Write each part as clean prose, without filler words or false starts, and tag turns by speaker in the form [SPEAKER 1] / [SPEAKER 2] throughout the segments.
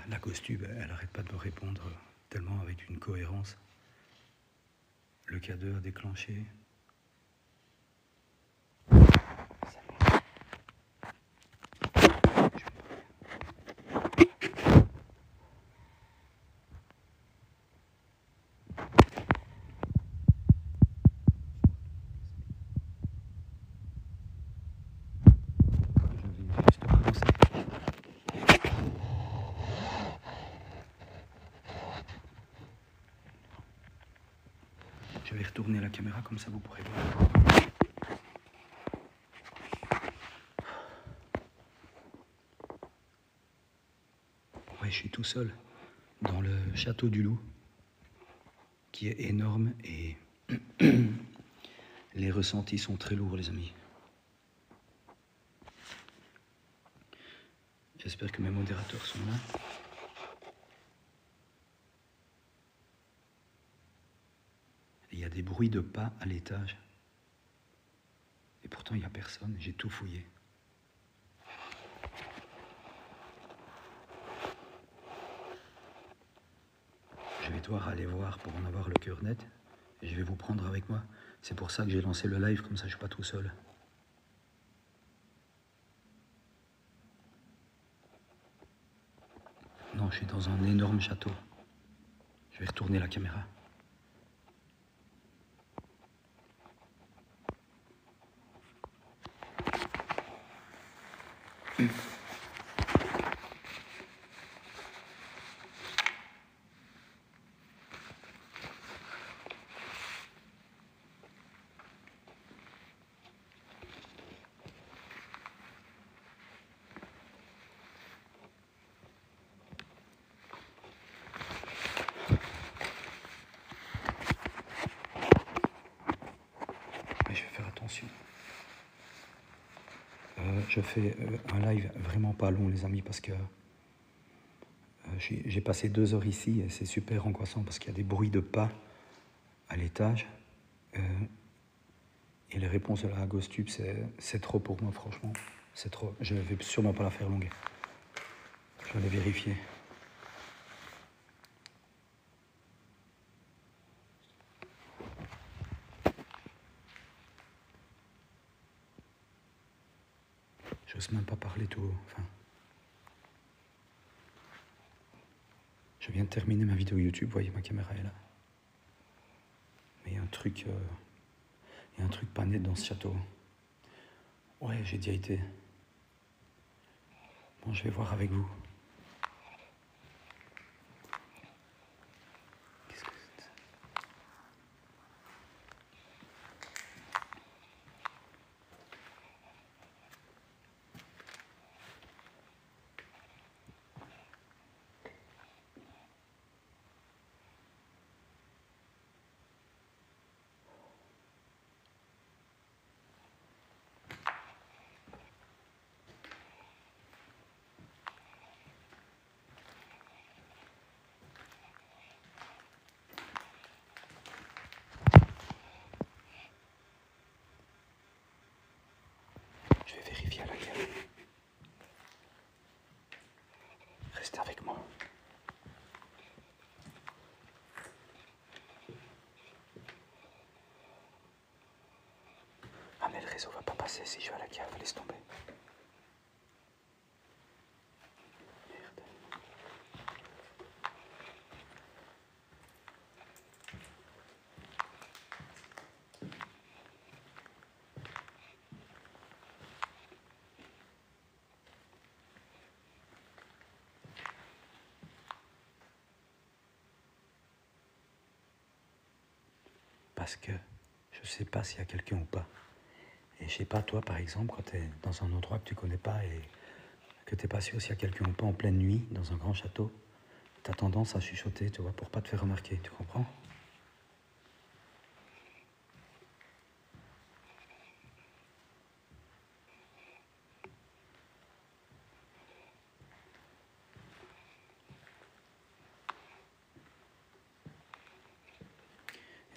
[SPEAKER 1] La Gostube, elle arrête pas de me répondre tellement avec une cohérence. Le K2 a déclenché. Je vais retourner la caméra comme ça vous pourrez voir. Ouais, je suis tout seul dans le château du Loup, qui est énorme et les ressentis sont très lourds, les amis. J'espère que mes modérateurs sont là. Il y a des bruits de pas à l'étage. Et pourtant, il n'y a personne. J'ai tout fouillé. Je vais devoir aller voir pour en avoir le cœur net. Et je vais vous prendre avec moi. C'est pour ça que j'ai lancé le live, comme ça je ne suis pas tout seul. Non, je suis dans un énorme château. Je vais retourner la caméra. Mais je vais faire attention. Je fais un live vraiment pas long, les amis, parce que j'ai passé 2 heures ici et c'est super angoissant parce qu'il y a des bruits de pas à l'étage. Et les réponses de la Gostube, c'est trop pour moi, franchement. C'est trop. Je ne vais sûrement pas la faire longue. Je vais aller vérifier. J'ose même pas parler tout haut. Enfin, je viens de terminer ma vidéo YouTube. Vous voyez, ma caméra est là. Mais il y a un truc pas net dans ce château. Ouais, j'ai déjà été. Bon, je vais voir avec vous. Qu'est-ce que c'est? Je vais vérifier à la guerre. Restez avec moi. Ah mais le réseau va pas passer si je vais à la cave, laisse tomber. Merde. Parce que je sais pas s'il y a quelqu'un ou pas. Et je sais pas, toi par exemple, quand tu es dans un endroit que tu connais pas et que tu n'es pas sûr s'il y a quelqu'un ou pas en pleine nuit, dans un grand château, tu as tendance à chuchoter, tu vois, pour pas te faire remarquer, tu comprends?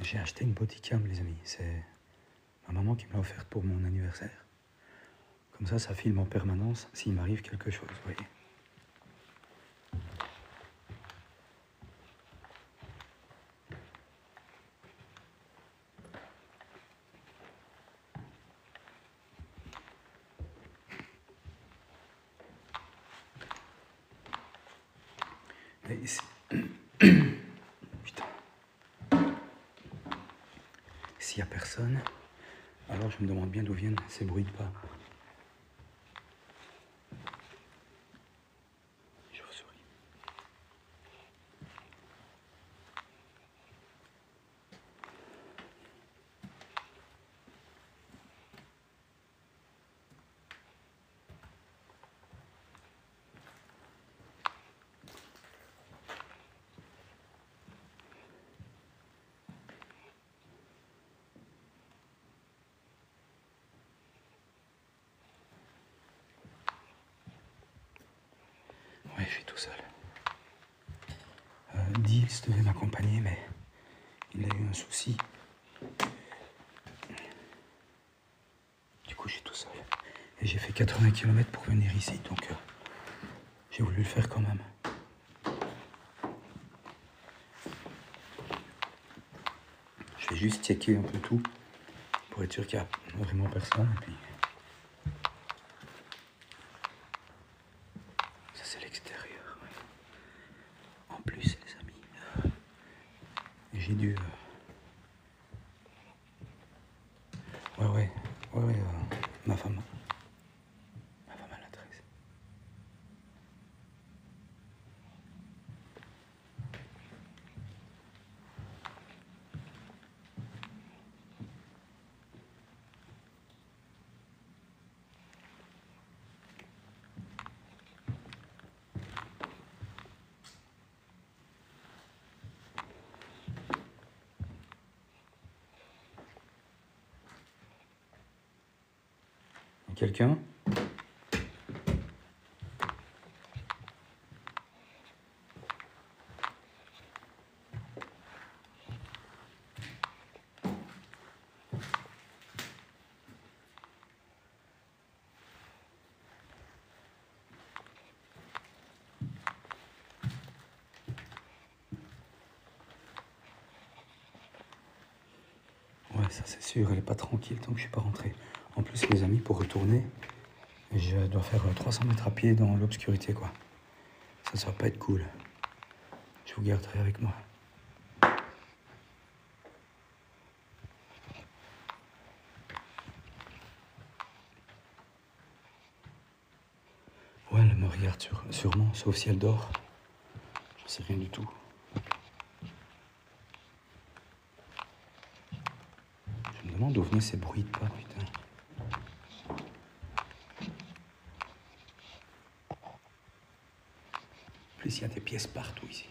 [SPEAKER 1] J'ai acheté une bodycam, les amis. C'est ma maman qui me l'a offerte pour mon anniversaire. Comme ça filme en permanence s'il m'arrive quelque chose, vous voyez. Après, ici. Putain. S'il n'y a personne, alors je me demande bien d'où viennent ces bruits de pas. Chauve-souris. Ouais, je suis tout seul. Dils devait m'accompagner, mais il a eu un souci. Du coup, je suis tout seul. Et j'ai fait 80 km pour venir ici, donc j'ai voulu le faire quand même. Je vais juste checker un peu tout pour être sûr qu'il n'y a vraiment personne. Et puis... ça, c'est l'extérieur. Ouais. En plus, les amis, j'ai dû... Ouais, ma femme a la 13. Quelqu'un? Ouais, ça c'est sûr, elle est pas tranquille tant que je suis pas rentré. En plus, les amis, pour retourner, je dois faire 300 mètres à pied dans l'obscurité, quoi. Ça va pas être cool. Je vous garderai avec moi. Ouais, elle me regarde sûrement, sauf si elle dort. J'en sais rien du tout. Je me demande d'où venaient ces bruits de pas, putain. En plus, il y a des pièces partout ici.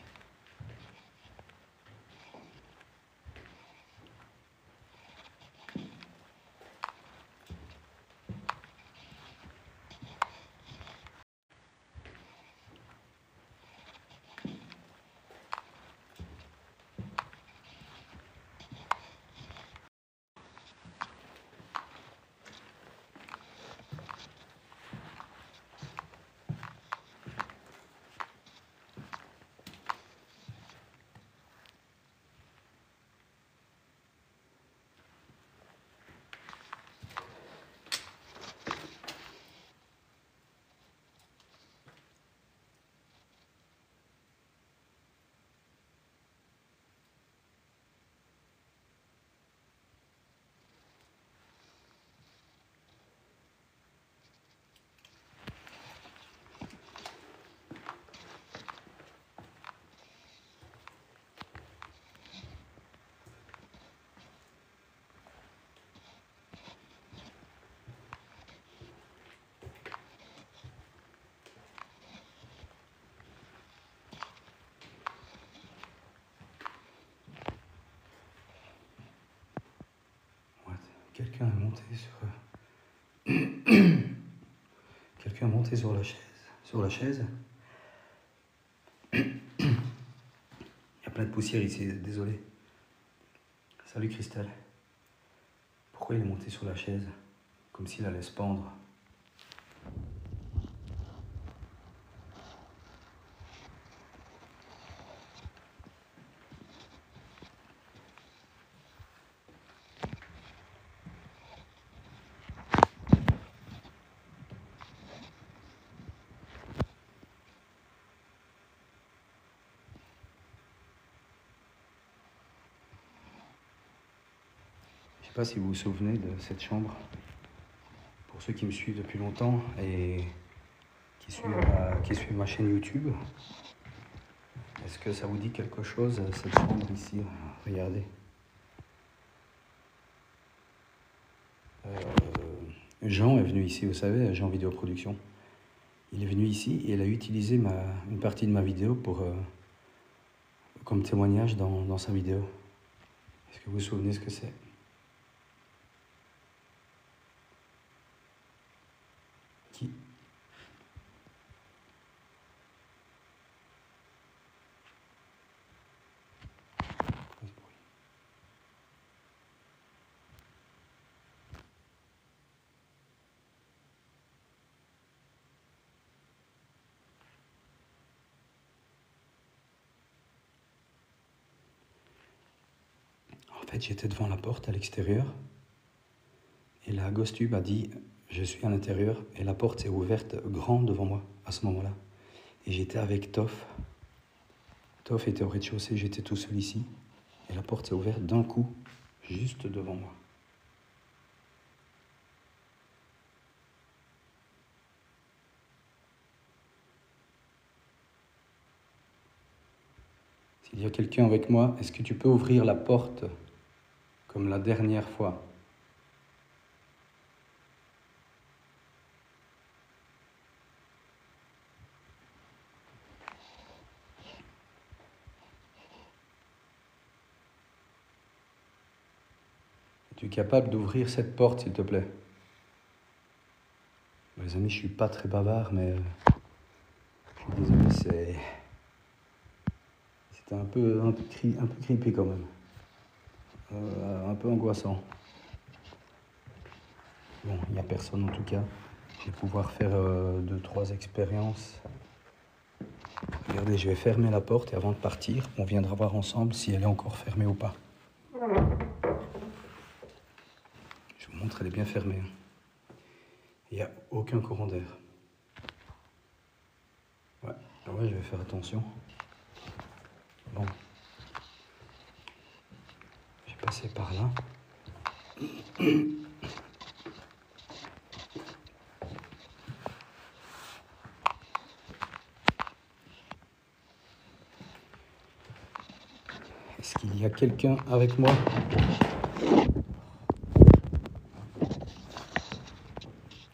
[SPEAKER 1] Quelqu'un est monté sur... Quelqu'un est monté sur la chaise. Sur la chaise. Il y a plein de poussière ici, désolé. Salut Christelle. Pourquoi il est monté sur la chaise? Comme s'il allait se pendre. sais pas si vous vous souvenez de cette chambre. Pour ceux qui me suivent depuis longtemps et qui suivent ma chaîne YouTube, est-ce que ça vous dit quelque chose, cette chambre ici? Regardez. Jean est venu ici, vous savez, Jean Vidéoproduction. Il est venu ici et il a utilisé une partie de ma vidéo comme témoignage dans sa vidéo. Est-ce que vous vous souvenez ce que c'est? Qui? En fait, j'étais devant la porte à l'extérieur et la Ghostube a dit « Je suis à l'intérieur » et la porte s'est ouverte grand devant moi à ce moment-là. Et j'étais avec Toff. Toff était au rez-de-chaussée, j'étais tout seul ici. Et la porte s'est ouverte d'un coup, juste devant moi. S'il y a quelqu'un avec moi, est-ce que tu peux ouvrir la porte comme la dernière fois? Es-tu capable d'ouvrir cette porte, s'il te plaît? Les amis, je suis pas très bavard, mais je suis désolé, c'était un peu creepy quand même. Un peu angoissant. Bon, il n'y a personne en tout cas. Je vais pouvoir faire 2-3 expériences. Regardez, je vais fermer la porte et avant de partir, on viendra voir ensemble si elle est encore fermée ou pas. Je vous montre, elle est bien fermée. Il n'y a aucun courant d'air. Ouais, je vais faire attention. Bon. Je vais passer par là. Est-ce qu'il y a quelqu'un avec moi?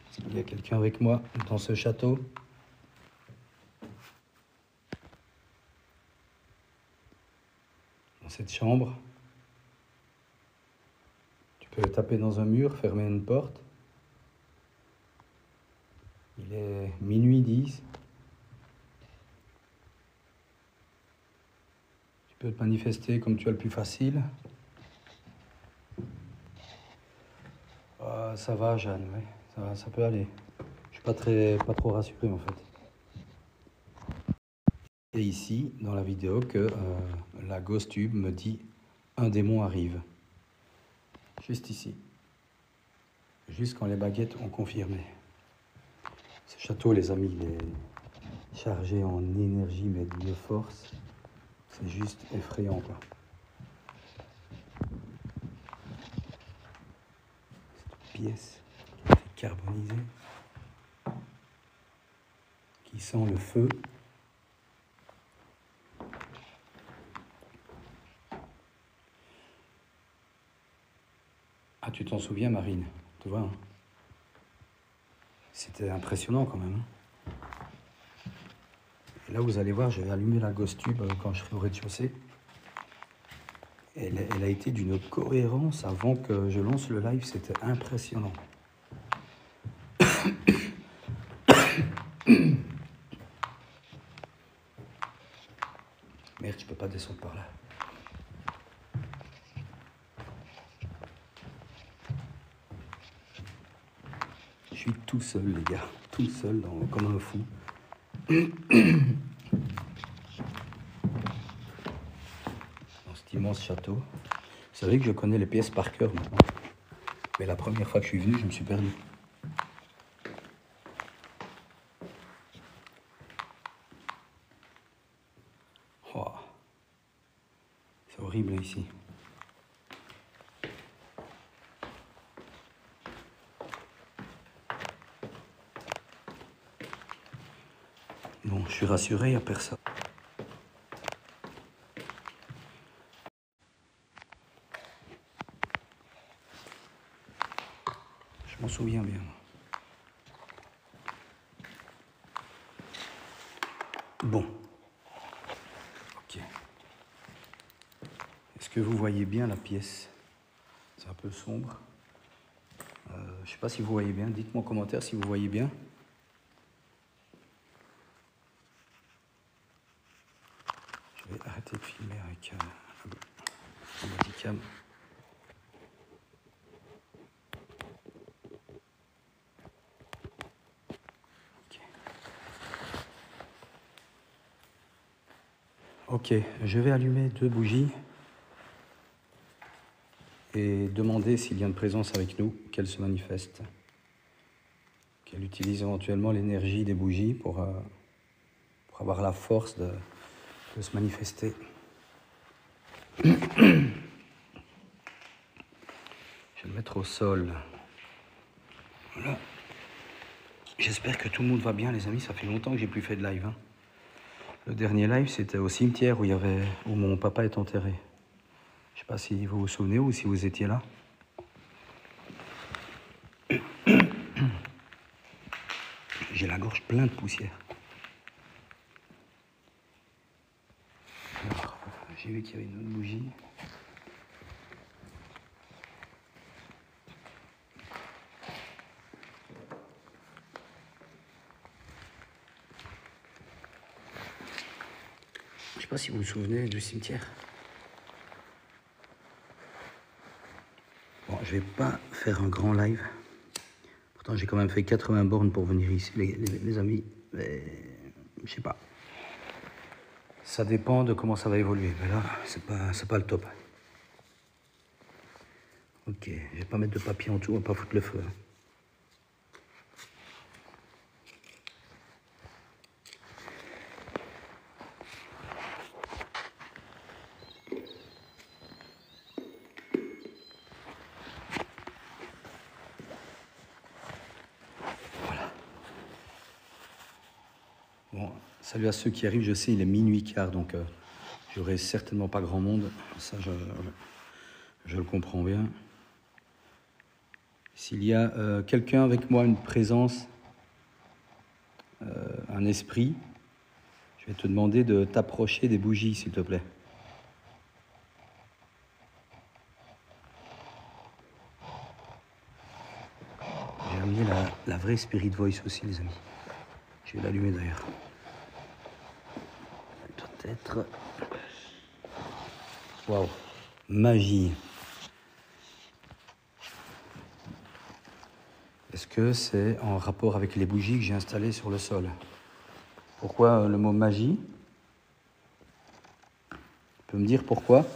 [SPEAKER 1] Est-ce qu'il y a quelqu'un avec moi dans ce château? Dans cette chambre? Tu peux taper dans un mur, fermer une porte. Il est minuit 10. Tu peux te manifester comme tu as le plus facile. Ça va, Jeanne, ouais. Ça peut aller. Je suis pas trop rassuré en fait. Et ici, dans la vidéo, que la Ghostube me dit « Un démon arrive ». Juste ici. Juste quand les baguettes ont confirmé. Ce château, les amis, il est chargé en énergie, mais d'une force. C'est juste effrayant, quoi. Cette pièce carbonisée qui sent le feu. Ah, tu t'en souviens, Marine? Tu vois, hein? C'était impressionnant quand même. Hein. Et là, vous allez voir, je vais allumer la Ghostube quand je serai au rez-de-chaussée. Elle a été d'une cohérence avant que je lance le live, c'était impressionnant. Merde, je peux pas descendre par là. Je suis tout seul, les gars, tout seul, comme un fou. Dans cet immense château. Vous savez que je connais les pièces par cœur maintenant. Mais la première fois que je suis venu, je me suis perdu. Oh. C'est horrible ici. Bon, je suis rassuré, il n'y a personne. Je m'en souviens bien. Bon. Ok. Est-ce que vous voyez bien la pièce? C'est un peu sombre. Je ne sais pas si vous voyez bien. Dites-moi en commentaire si vous voyez bien. Je vais arrêter de filmer avec un bodycam. Ok, je vais allumer 2 bougies et demander s'il y a une présence avec nous, qu'elle se manifeste. Qu'elle utilise éventuellement l'énergie des bougies pour avoir la force de se manifester. Je vais le mettre au sol. Voilà. J'espère que tout le monde va bien, les amis. Ça fait longtemps que j'ai plus fait de live. Le dernier live, c'était au cimetière où mon papa est enterré. Je ne sais pas si vous vous souvenez ou si vous étiez là. J'ai la gorge pleine de poussière. Alors, j'ai vu qu'il y avait une autre bougie. Je ne sais pas si vous vous souvenez du cimetière. Bon, je vais pas faire un grand live. Pourtant, j'ai quand même fait 80 bornes pour venir ici, les amis. Mais je sais pas. Ça dépend de comment ça va évoluer. Mais là, c'est pas le top. Ok, je vais pas mettre de papier en tout, on va pas foutre le feu. Voilà. Bon, salut à ceux qui arrivent. Je sais, il est minuit quart, donc j'aurai certainement pas grand monde. Ça, je le comprends bien. S'il y a quelqu'un avec moi, une présence, un esprit, je vais te demander de t'approcher des bougies, s'il te plaît. J'ai amené la vraie Spirit Voice aussi, les amis. Je vais l'allumer d'ailleurs. Peut-être. Waouh, magie. Est-ce que c'est en rapport avec les bougies que j'ai installées sur le sol? Pourquoi le mot magie? Tu peux me dire pourquoi?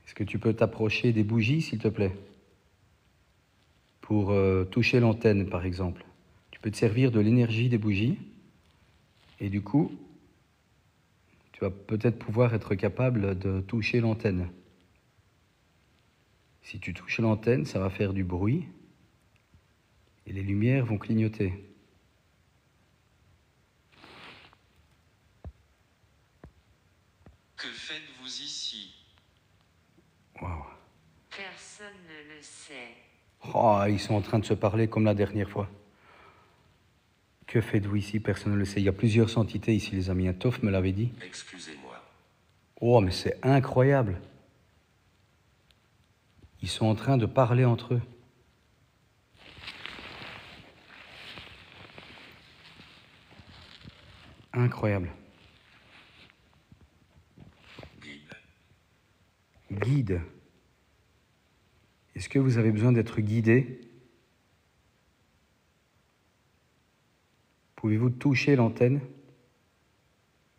[SPEAKER 1] Est-ce que tu peux t'approcher des bougies, s'il te plaît? Pour toucher l'antenne, par exemple. Tu peux te servir de l'énergie des bougies. Et du coup, tu vas peut-être pouvoir être capable de toucher l'antenne. Si tu touches l'antenne, ça va faire du bruit. Et les lumières vont clignoter.
[SPEAKER 2] Que faites-vous ici?
[SPEAKER 1] Waouh.
[SPEAKER 2] Personne ne le sait.
[SPEAKER 1] Oh, ils sont en train de se parler comme la dernière fois. Que faites-vous ici? Personne ne le sait. Il y a plusieurs entités ici, les amis. Toph me l'avait dit.
[SPEAKER 2] Excusez-moi.
[SPEAKER 1] Oh, mais c'est incroyable. Ils sont en train de parler entre eux. Incroyable. Guide. Est-ce que vous avez besoin d'être guidé? Pouvez-vous toucher l'antenne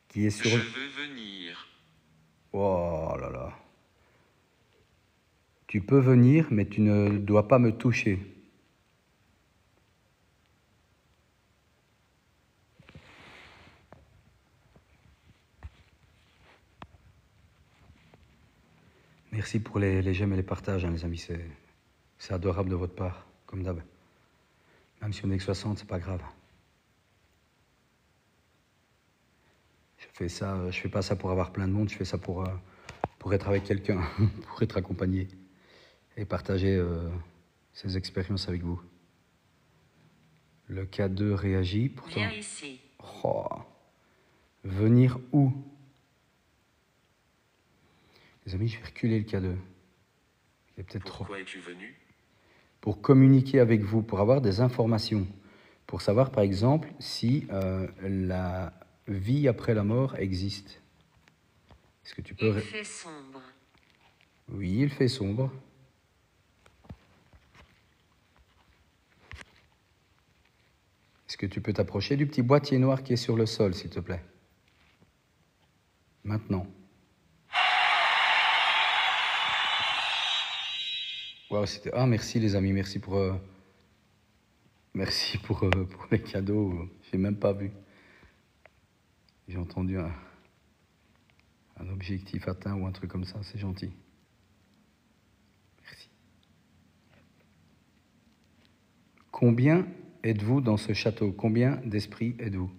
[SPEAKER 1] qui est sur...
[SPEAKER 2] Je veux venir.
[SPEAKER 1] Oh là là. Tu peux venir, mais tu ne dois pas me toucher. Merci pour les j'aime et les partages, hein, les amis. C'est adorable de votre part, comme d'hab. Même si on est que 60, c'est pas grave. Je fais pas ça pour avoir plein de monde, je fais ça pour être avec quelqu'un, pour être accompagné et partager ces expériences avec vous. Le K2 réagit, pourtant...
[SPEAKER 2] Viens ici.
[SPEAKER 1] Oh. Venir où? Les amis, je vais reculer le K2. Il est peut-être trop.
[SPEAKER 2] Pourquoi es-tu venu?
[SPEAKER 1] Pour communiquer avec vous, pour avoir des informations, pour savoir par exemple si la vie après la mort existe. Est-ce que tu peux...
[SPEAKER 2] Il fait sombre.
[SPEAKER 1] Oui, il fait sombre. Est-ce que tu peux t'approcher du petit boîtier noir qui est sur le sol, s'il te plaît? Maintenant. Wow, c'était... Ah, merci les amis, merci pour les cadeaux. J'ai même pas vu. J'ai entendu un objectif atteint ou un truc comme ça, c'est gentil. Merci. Combien êtes-vous dans ce château? Combien d'esprits êtes-vous?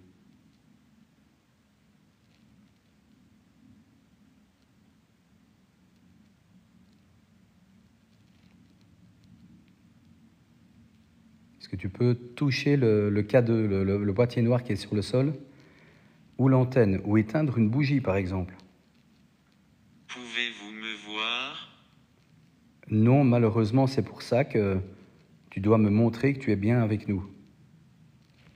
[SPEAKER 1] Est-ce que tu peux toucher le K2, le boîtier noir qui est sur le sol, ou l'antenne, ou éteindre une bougie par exemple?
[SPEAKER 2] Pouvez-vous me voir?
[SPEAKER 1] Non, malheureusement, c'est pour ça que tu dois me montrer que tu es bien avec nous,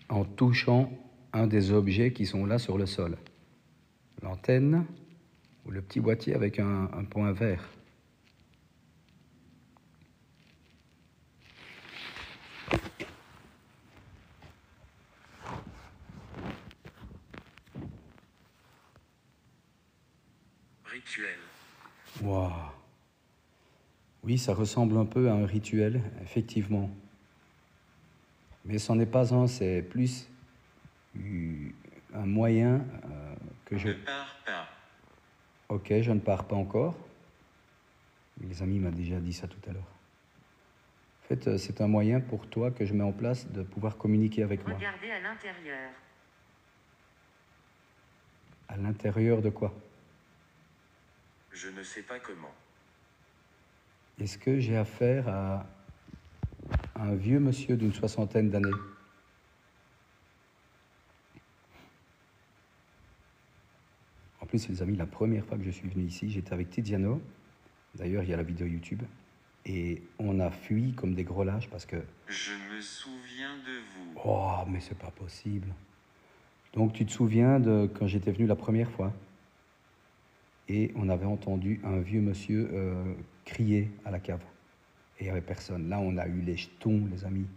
[SPEAKER 1] en touchant un des objets qui sont là sur le sol. L'antenne, ou le petit boîtier avec un point vert.
[SPEAKER 2] Rituel.
[SPEAKER 1] Wow. Oui, ça ressemble un peu à un rituel, effectivement. Mais ce n'en est pas un, c'est plus un moyen que je...
[SPEAKER 2] Ne pars pas.
[SPEAKER 1] Ok, je ne pars pas encore. Les amis m'ont déjà dit ça tout à l'heure. En fait, c'est un moyen pour toi que je mets en place de pouvoir communiquer avec moi.
[SPEAKER 2] Regardez à l'intérieur.
[SPEAKER 1] À l'intérieur de quoi?
[SPEAKER 2] Je ne sais pas comment.
[SPEAKER 1] Est-ce que j'ai affaire à un vieux monsieur d'une 60aine d'années? En plus, les amis, la première fois que je suis venu ici, j'étais avec Tiziano. D'ailleurs, il y a la vidéo YouTube. Et on a fui comme des gros lâches parce que...
[SPEAKER 2] Je me souviens de vous.
[SPEAKER 1] Oh, mais c'est pas possible. Donc, tu te souviens de quand j'étais venu la première fois? Et on avait entendu un vieux monsieur crier à la cave. Et il n'y avait personne. Là, on a eu les jetons, les amis.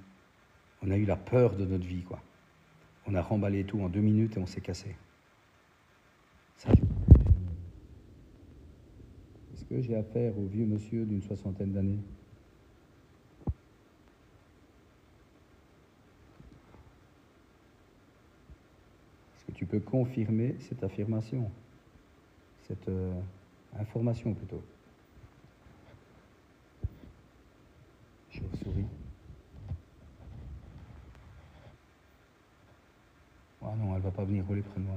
[SPEAKER 1] On a eu la peur de notre vie, quoi. On a remballé tout en 2 minutes et on s'est cassé. Ça, est-ce que j'ai affaire au vieux monsieur d'une 60aine d'années? Est-ce que tu peux confirmer cette affirmation? Cette information, plutôt. Chauve-souris. Ah non, elle va pas venir rouler près de moi.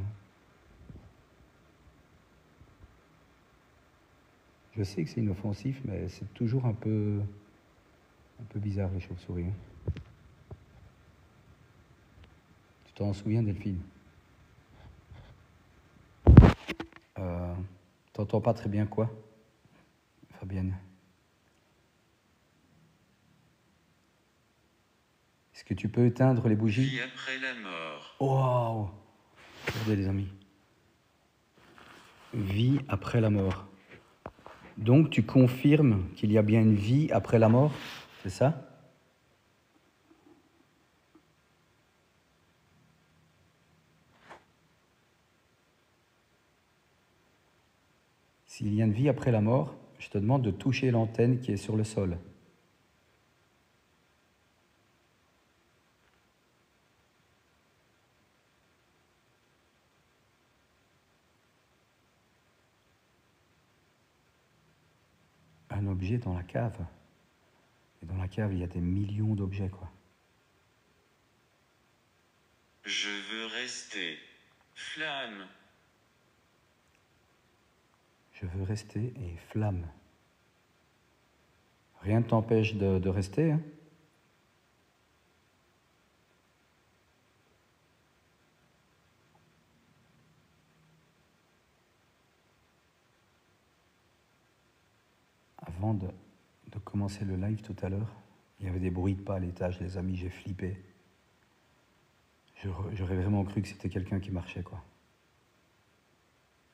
[SPEAKER 1] Je sais que c'est inoffensif, mais c'est toujours un peu bizarre, les chauves-souris. Hein. Tu t'en souviens, Delphine? T'entends pas très bien quoi, Fabienne? Est-ce que tu peux éteindre les bougies?
[SPEAKER 2] Vie après la mort.
[SPEAKER 1] Wow! Regardez les amis. Vie après la mort. Donc tu confirmes qu'il y a bien une vie après la mort, c'est ça? S'il y a une vie après la mort, je te demande de toucher l'antenne qui est sur le sol. un objet dans la cave. Et dans la cave, il y a des millions d'objets, quoi.
[SPEAKER 2] Je veux rester. Flamme.
[SPEAKER 1] Je veux rester et flamme. Rien ne t'empêche de rester, hein. Avant de commencer le live tout à l'heure, il y avait des bruits de pas à l'étage, les amis, j'ai flippé. J'aurais vraiment cru que c'était quelqu'un qui marchait, quoi.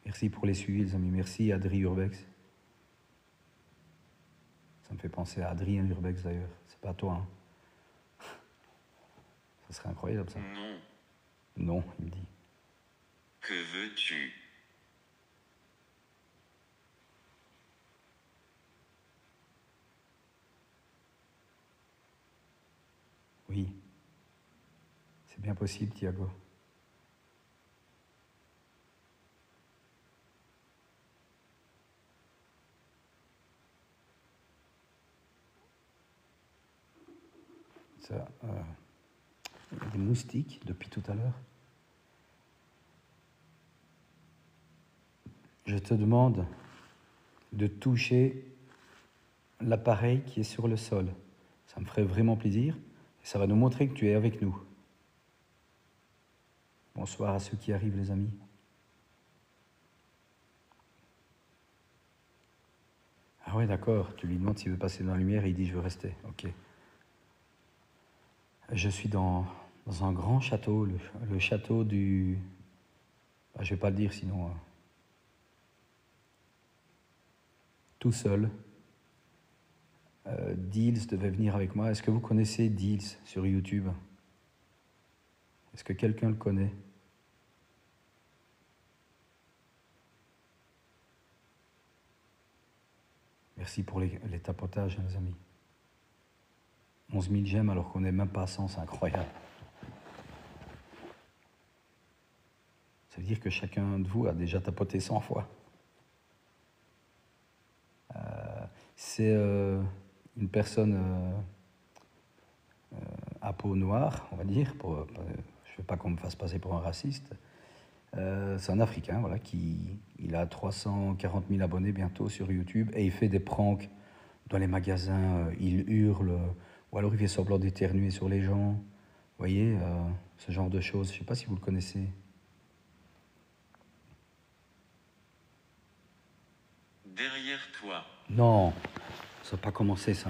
[SPEAKER 1] Merci pour les suivis, les amis. Merci, Adri Urbex. Ça me fait penser à Adrien Urbex, d'ailleurs. C'est pas toi, hein. Ça serait incroyable, ça.
[SPEAKER 2] Non.
[SPEAKER 1] Non, il me dit.
[SPEAKER 2] Que veux-tu?
[SPEAKER 1] Oui. C'est bien possible, Thiago. Ça, il y a des moustiques depuis tout à l'heure. Je te demande de toucher l'appareil qui est sur le sol. Ça me ferait vraiment plaisir et ça va nous montrer que tu es avec nous. Bonsoir à ceux qui arrivent, les amis. Ah ouais, d'accord. Tu lui demandes s'il veut passer dans la lumière et il dit je veux rester. Ok. Je suis dans un grand château, le château du... Ah, je vais pas le dire sinon... Tout seul. Deals devait venir avec moi. Est-ce que vous connaissez Deals sur YouTube? Est-ce que quelqu'un le connaît? Merci pour les tapotages, les amis. 11 000 j'aime alors qu'on n'est même pas à 100, c'est incroyable. Ça veut dire que chacun de vous a déjà tapoté 100 fois. C'est une personne à peau noire, on va dire. Je ne veux pas qu'on me fasse passer pour un raciste. C'est un Africain, voilà, il a 340 000 abonnés bientôt sur YouTube et il fait des pranks dans les magasins. Il hurle, ou alors il fait semblant d'éternuer sur les gens. Vous voyez, ce genre de choses. Je ne sais pas si vous le connaissez.
[SPEAKER 2] Derrière toi.
[SPEAKER 1] Non, ça n'a pas commencé ça.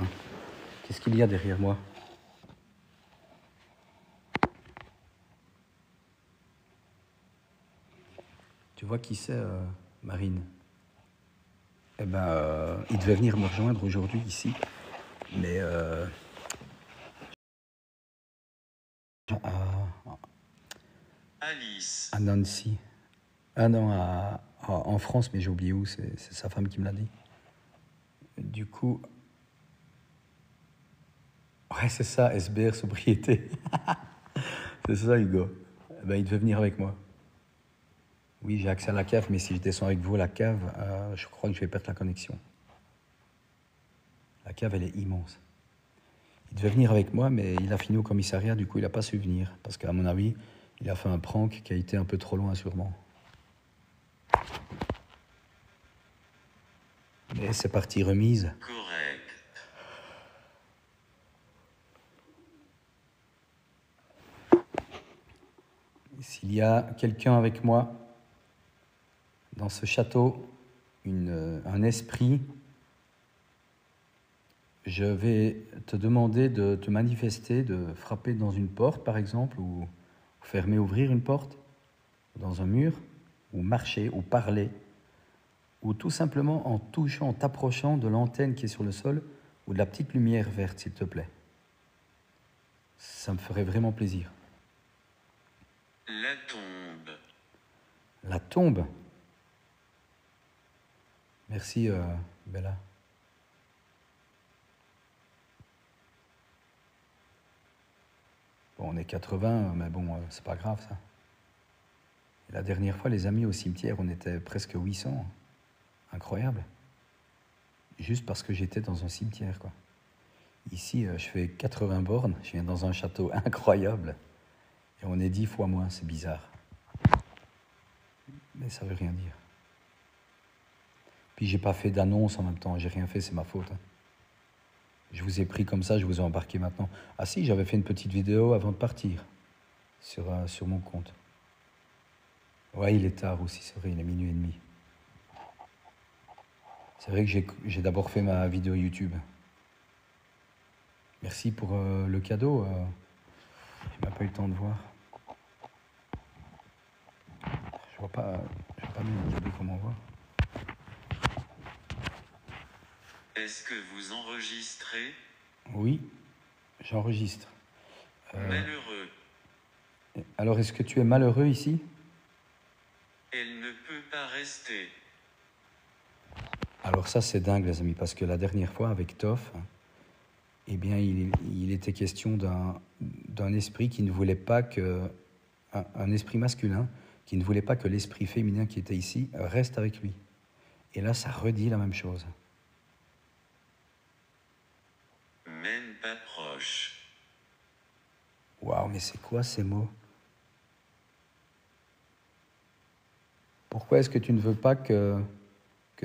[SPEAKER 1] Qu'est-ce qu'il y a derrière moi? Tu vois qui c'est, Marine? Eh ben, il devait venir me rejoindre aujourd'hui ici, mais
[SPEAKER 2] Alice.
[SPEAKER 1] à Nancy. Ah non, en France, mais j'ai oublié où, c'est sa femme qui me l'a dit. Du coup... Ouais, c'est ça, SBR sobriété. C'est ça, Hugo. Eh ben, il devait venir avec moi. Oui, j'ai accès à la cave, mais si je descends avec vous à la cave, je crois que je vais perdre la connexion. La cave, elle est immense. Il devait venir avec moi, mais il a fini au commissariat, du coup, il n'a pas su venir. Parce qu'à mon avis, il a fait un prank qui a été un peu trop loin, sûrement. Mais c'est parti remise.
[SPEAKER 2] Correct.
[SPEAKER 1] S'il y a quelqu'un avec moi dans ce château, un esprit, je vais te demander de te manifester, de frapper dans une porte, par exemple, ou fermer, ouvrir une porte, dans un mur, ou marcher, ou parler, ou tout simplement en touchant, en t'approchant de l'antenne qui est sur le sol, ou de la petite lumière verte, s'il te plaît. Ça me ferait vraiment plaisir.
[SPEAKER 2] La tombe.
[SPEAKER 1] La tombe. Merci, Bella. Bon, on est 80, mais bon, c'est pas grave, ça. Et la dernière fois, les amis, au cimetière, on était presque 800. Incroyable. juste parce que j'étais dans un cimetière, quoi. Ici, je fais 80 bornes, je viens dans un château incroyable, et on est 10 fois moins, c'est bizarre. Mais ça veut rien dire. Puis j'ai pas fait d'annonce en même temps, j'ai rien fait, c'est ma faute. Hein. Je vous ai pris comme ça, je vous ai embarqué maintenant. Ah si, j'avais fait une petite vidéo avant de partir, sur mon compte. Ouais, il est tard aussi, c'est vrai, il est 00h30. C'est vrai que j'ai d'abord fait ma vidéo YouTube. Merci pour le cadeau. Je n'ai pas eu le temps de voir. Je vois pas bien le cadeau, comment voir.
[SPEAKER 2] Est-ce que vous enregistrez?
[SPEAKER 1] Oui, j'enregistre.
[SPEAKER 2] Malheureux.
[SPEAKER 1] Alors, est-ce que tu es malheureux ici?
[SPEAKER 2] Elle ne peut pas rester.
[SPEAKER 1] Alors ça, c'est dingue, les amis, parce que la dernière fois, avec Toff, eh bien, il était question d'un esprit qui ne voulait pas que... Un esprit masculin qui ne voulait pas que l'esprit féminin qui était ici reste avec lui. Et là, ça redit la même chose.
[SPEAKER 2] Même pas proche.
[SPEAKER 1] Waouh, mais c'est quoi ces mots? Pourquoi est-ce que tu ne veux pas que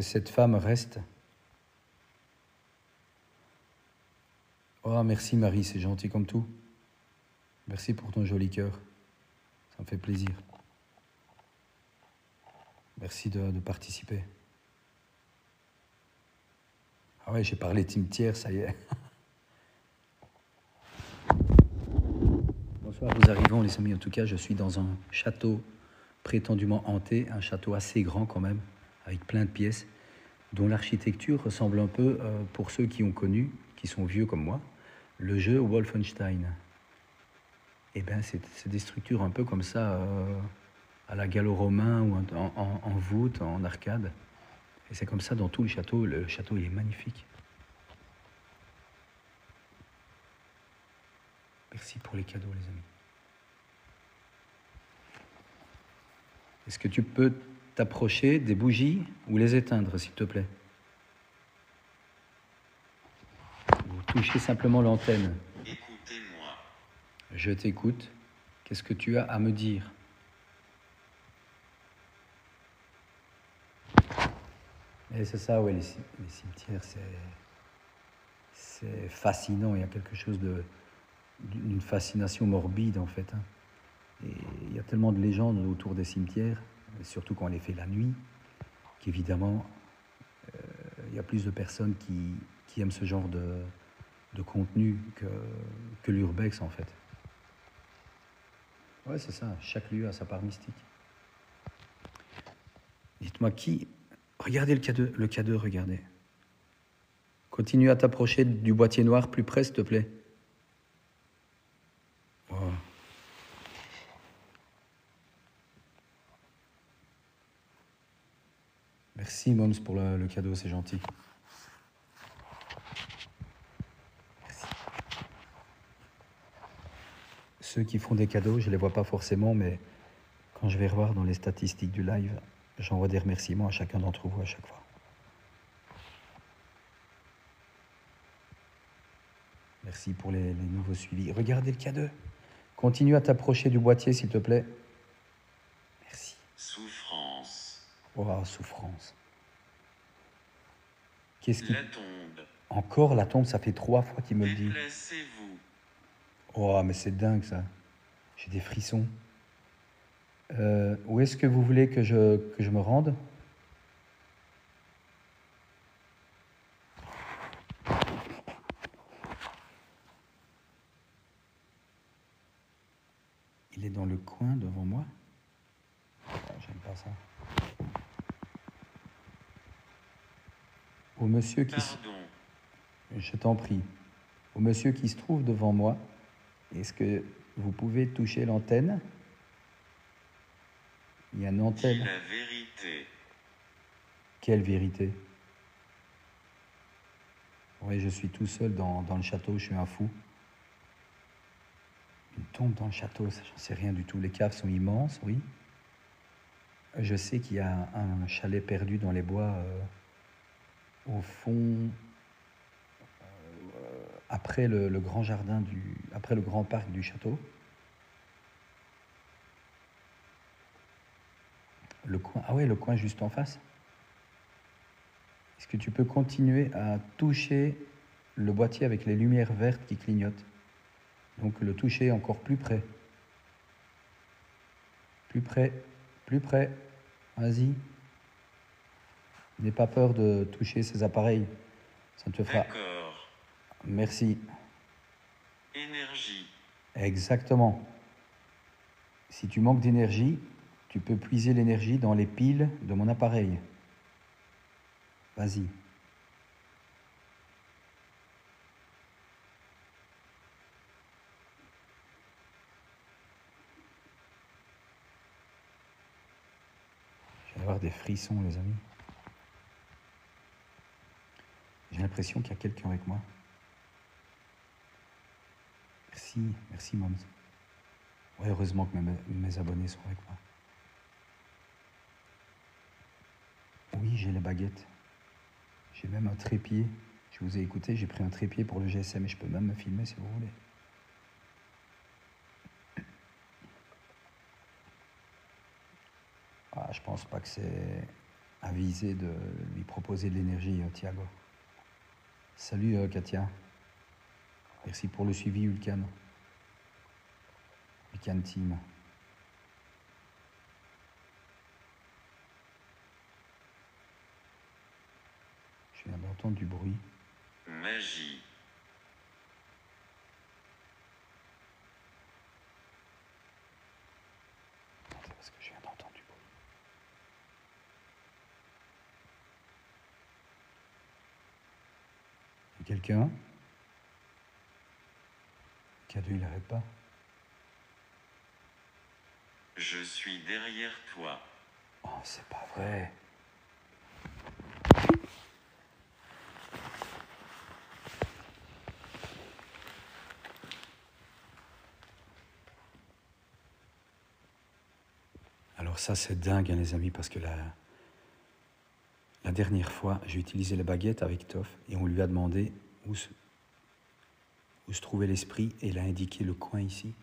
[SPEAKER 1] cette femme reste? Oh, merci Marie, c'est gentil comme tout. Merci pour ton joli cœur. Ça me fait plaisir. Merci de participer. Ah ouais, j'ai parlé cimetière, ça y est. Bonsoir, nous arrivons les amis. En tout cas, je suis dans un château prétendument hanté, un château assez grand quand même, avec plein de pièces, dont l'architecture ressemble un peu, pour ceux qui ont connu, qui sont vieux comme moi, le jeu Wolfenstein. Eh bien, c'est des structures un peu comme ça, à la gallo-romain ou en voûte, en arcade. Et c'est comme ça dans tout le château. Le château, il est magnifique. Merci pour les cadeaux, les amis. Est-ce que tu peux t'approcher des bougies ou les éteindre, s'il te plaît? Ou toucher simplement l'antenne.
[SPEAKER 2] Écoutez-moi.
[SPEAKER 1] Je t'écoute. Qu'est-ce que tu as à me dire? Et c'est ça, oui, les cimetières, c'est fascinant. Il y a quelque chose d'une fascination morbide, en fait. Hein. Et il y a tellement de légendes autour des cimetières, surtout quand on les fait la nuit, qu'évidemment, il y a plus de personnes qui aiment ce genre de contenu que l'urbex, en fait. Ouais, c'est ça. Chaque lieu a sa part mystique. Dites-moi qui... Regardez le cadeau, regardez. Continue à t'approcher du boîtier noir plus près, s'il te plaît. Oh. Merci, Mons, pour le cadeau, c'est gentil. Merci. Ceux qui font des cadeaux, je ne les vois pas forcément, mais quand je vais revoir dans les statistiques du live, j'envoie des remerciements à chacun d'entre vous à chaque fois. Merci pour les nouveaux suivis. Regardez le cadeau. Continue à t'approcher du boîtier, s'il te plaît. Merci.
[SPEAKER 2] Souffrance.
[SPEAKER 1] Oh, souffrance. Qu'est-ce qui...
[SPEAKER 2] La tombe.
[SPEAKER 1] Encore la tombe, ça fait 3 fois qu'il me le dit.
[SPEAKER 2] Déplacez-vous.
[SPEAKER 1] Oh, mais c'est dingue, ça. J'ai des frissons. Où est-ce que vous voulez que je me rende? Il est dans le coin devant moi. Oh, j'aime pas ça. Au monsieur qui...
[SPEAKER 2] Pardon.
[SPEAKER 1] Je t'en prie. Au monsieur qui se trouve devant moi, est-ce que vous pouvez toucher l'antenne? Il y a une
[SPEAKER 2] Dis
[SPEAKER 1] antenne.
[SPEAKER 2] la vérité.
[SPEAKER 1] Quelle vérité? Oui, je suis tout seul dans le château, je suis un fou. Une tombe dans le château, ça, j'en sais rien du tout. Les caves sont immenses, oui. Je sais qu'il y a un chalet perdu dans les bois au fond, après le grand jardin après le grand parc du château. Le coin, ah ouais, le coin juste en face. Est-ce que tu peux continuer à toucher le boîtier avec les lumières vertes qui clignotent? Donc le toucher encore plus près. Plus près, plus près. Vas-y. N'aie pas peur de toucher ces appareils. Ça te fera.
[SPEAKER 2] D'accord.
[SPEAKER 1] Merci.
[SPEAKER 2] Énergie.
[SPEAKER 1] Exactement. Si tu manques d'énergie, tu peux puiser l'énergie dans les piles de mon appareil. Vas-y. Je vais avoir des frissons, les amis. J'ai l'impression qu'il y a quelqu'un avec moi. Merci, merci, Moms. Ouais, heureusement que mes abonnés sont avec moi. Oui, j'ai les baguettes. J'ai même un trépied. Je vous ai écouté, j'ai pris un trépied pour le GSM et je peux même me filmer si vous voulez. Ah, je pense pas que c'est avisé de lui proposer de l'énergie, Thiago. Salut Katia. Merci pour le suivi, Ulcan. Ulcan Team. Je viens d'entendre du bruit.
[SPEAKER 2] Magie.
[SPEAKER 1] C'est parce que je viens d'entendre du bruit. Il y a quelqu'un? Cadeau, il n'arrête pas.
[SPEAKER 2] Je suis derrière toi.
[SPEAKER 1] Oh, c'est pas vrai. Alors ça, c'est dingue, hein, les amis, parce que la dernière fois, j'ai utilisé la baguette avec Toff et on lui a demandé où se trouvait l'esprit et il a indiqué le coin ici.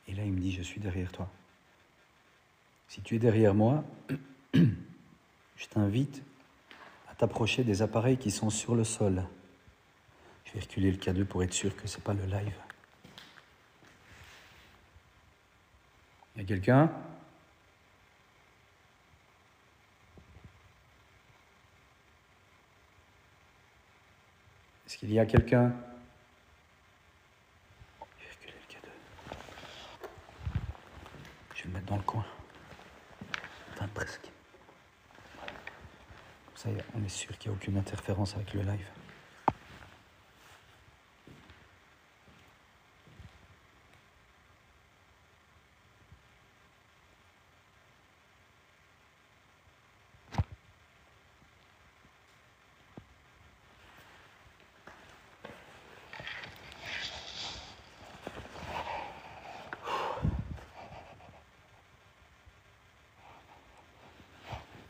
[SPEAKER 1] Et là, il me dit, je suis derrière toi. Si tu es derrière moi, je t'invite à t'approcher des appareils qui sont sur le sol. Je vais reculer le K2 pour être sûr que ce n'est pas le live. Il y a quelqu'un? Est-ce qu'il y a quelqu'un? Je vais reculer le K2. Je vais le mettre dans le coin. Enfin, presque. Comme ça, on est sûr qu'il n'y a aucune interférence avec le live.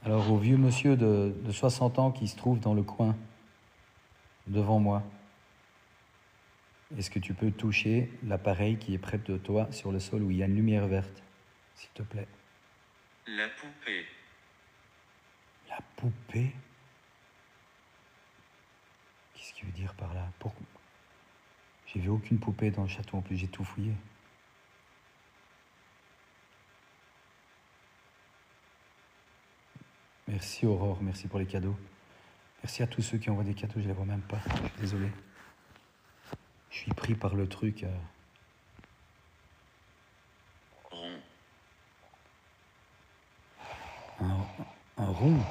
[SPEAKER 1] Alors, au vieux monsieur de 60 ans qui se trouve dans le coin, devant moi, est-ce que tu peux toucher l'appareil qui est près de toi sur le sol où il y a une lumière verte, s'il te plaît?
[SPEAKER 2] La poupée.
[SPEAKER 1] La poupée? Qu'est-ce qu'il veut dire par là? Pourquoi? J'ai vu aucune poupée dans le château, en plus j'ai tout fouillé. Merci Aurore, merci pour les cadeaux. Merci à tous ceux qui envoient des cadeaux, je les vois même pas, je suis désolé. Je suis pris par le truc.
[SPEAKER 2] Rond.
[SPEAKER 1] Un rond?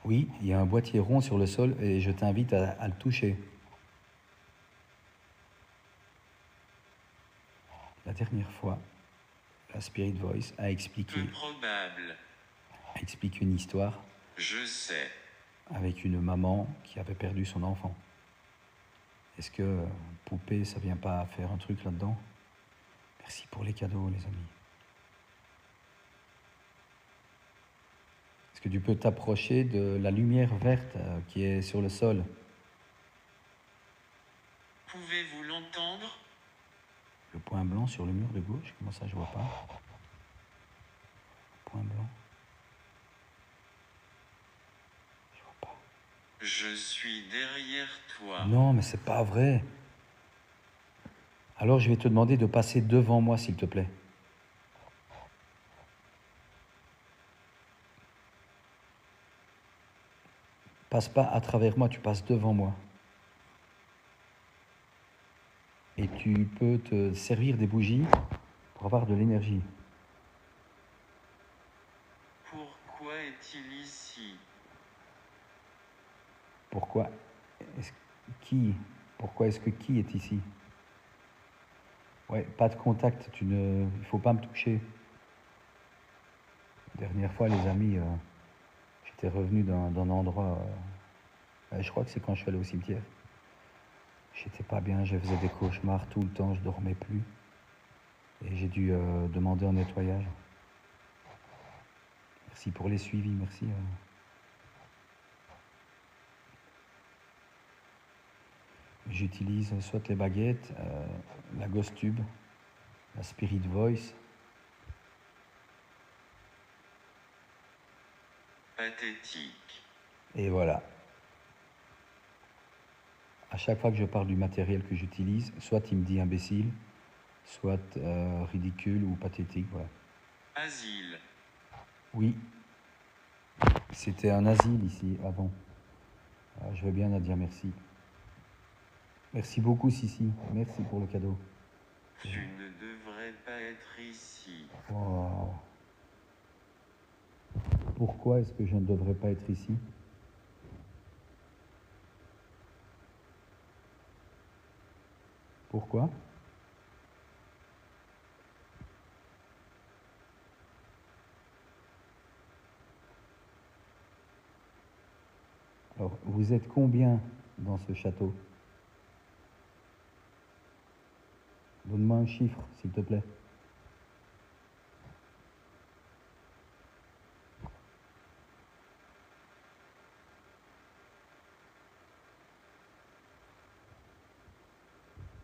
[SPEAKER 1] Oui, il y a un boîtier rond sur le sol et je t'invite à le toucher. La dernière fois, la Spirit Voice a expliqué
[SPEAKER 2] Peu probable.
[SPEAKER 1] une histoire
[SPEAKER 2] Je sais.
[SPEAKER 1] avec une maman qui avait perdu son enfant. Est-ce que poupée, ça vient pas faire un truc là-dedans? Merci pour les cadeaux, les amis. Est-ce que tu peux t'approcher de la lumière verte qui est sur le sol?
[SPEAKER 2] Pouvez-vous l'entendre?
[SPEAKER 1] Le point blanc sur le mur de gauche? Comment ça, je vois pas? Point blanc. Je vois pas.
[SPEAKER 2] Je suis derrière toi.
[SPEAKER 1] Non, mais c'est pas vrai. Alors je vais te demander de passer devant moi, s'il te plaît. Passe pas à travers moi, tu passes devant moi. Et tu peux te servir des bougies pour avoir de l'énergie.
[SPEAKER 2] Pourquoi est-il ici?
[SPEAKER 1] Pourquoi Pourquoi est-ce que qui est ici? Ouais, pas de contact, il faut pas me toucher. Dernière fois, les amis, j'étais revenu d'un endroit, je crois que c'est quand je suis allé au cimetière. J'étais pas bien, je faisais des cauchemars tout le temps, je dormais plus. Et j'ai dû demander un nettoyage. Merci pour les suivis, merci. J'utilise soit les baguettes, la Ghost Tube, la Spirit Voice.
[SPEAKER 2] Pathétique.
[SPEAKER 1] Et voilà. À chaque fois que je parle du matériel que j'utilise, soit il me dit imbécile, soit ridicule ou pathétique. Voilà.
[SPEAKER 2] Asile.
[SPEAKER 1] Oui, c'était un asile ici avant. Je veux bien Nadia, merci. Merci beaucoup Sissi, merci pour le cadeau.
[SPEAKER 2] Tu ne devrais pas être ici.
[SPEAKER 1] Wow. Pourquoi est-ce que je ne devrais pas être ici? Pourquoi? Alors, vous êtes combien dans ce château? Donne-moi un chiffre, s'il te plaît.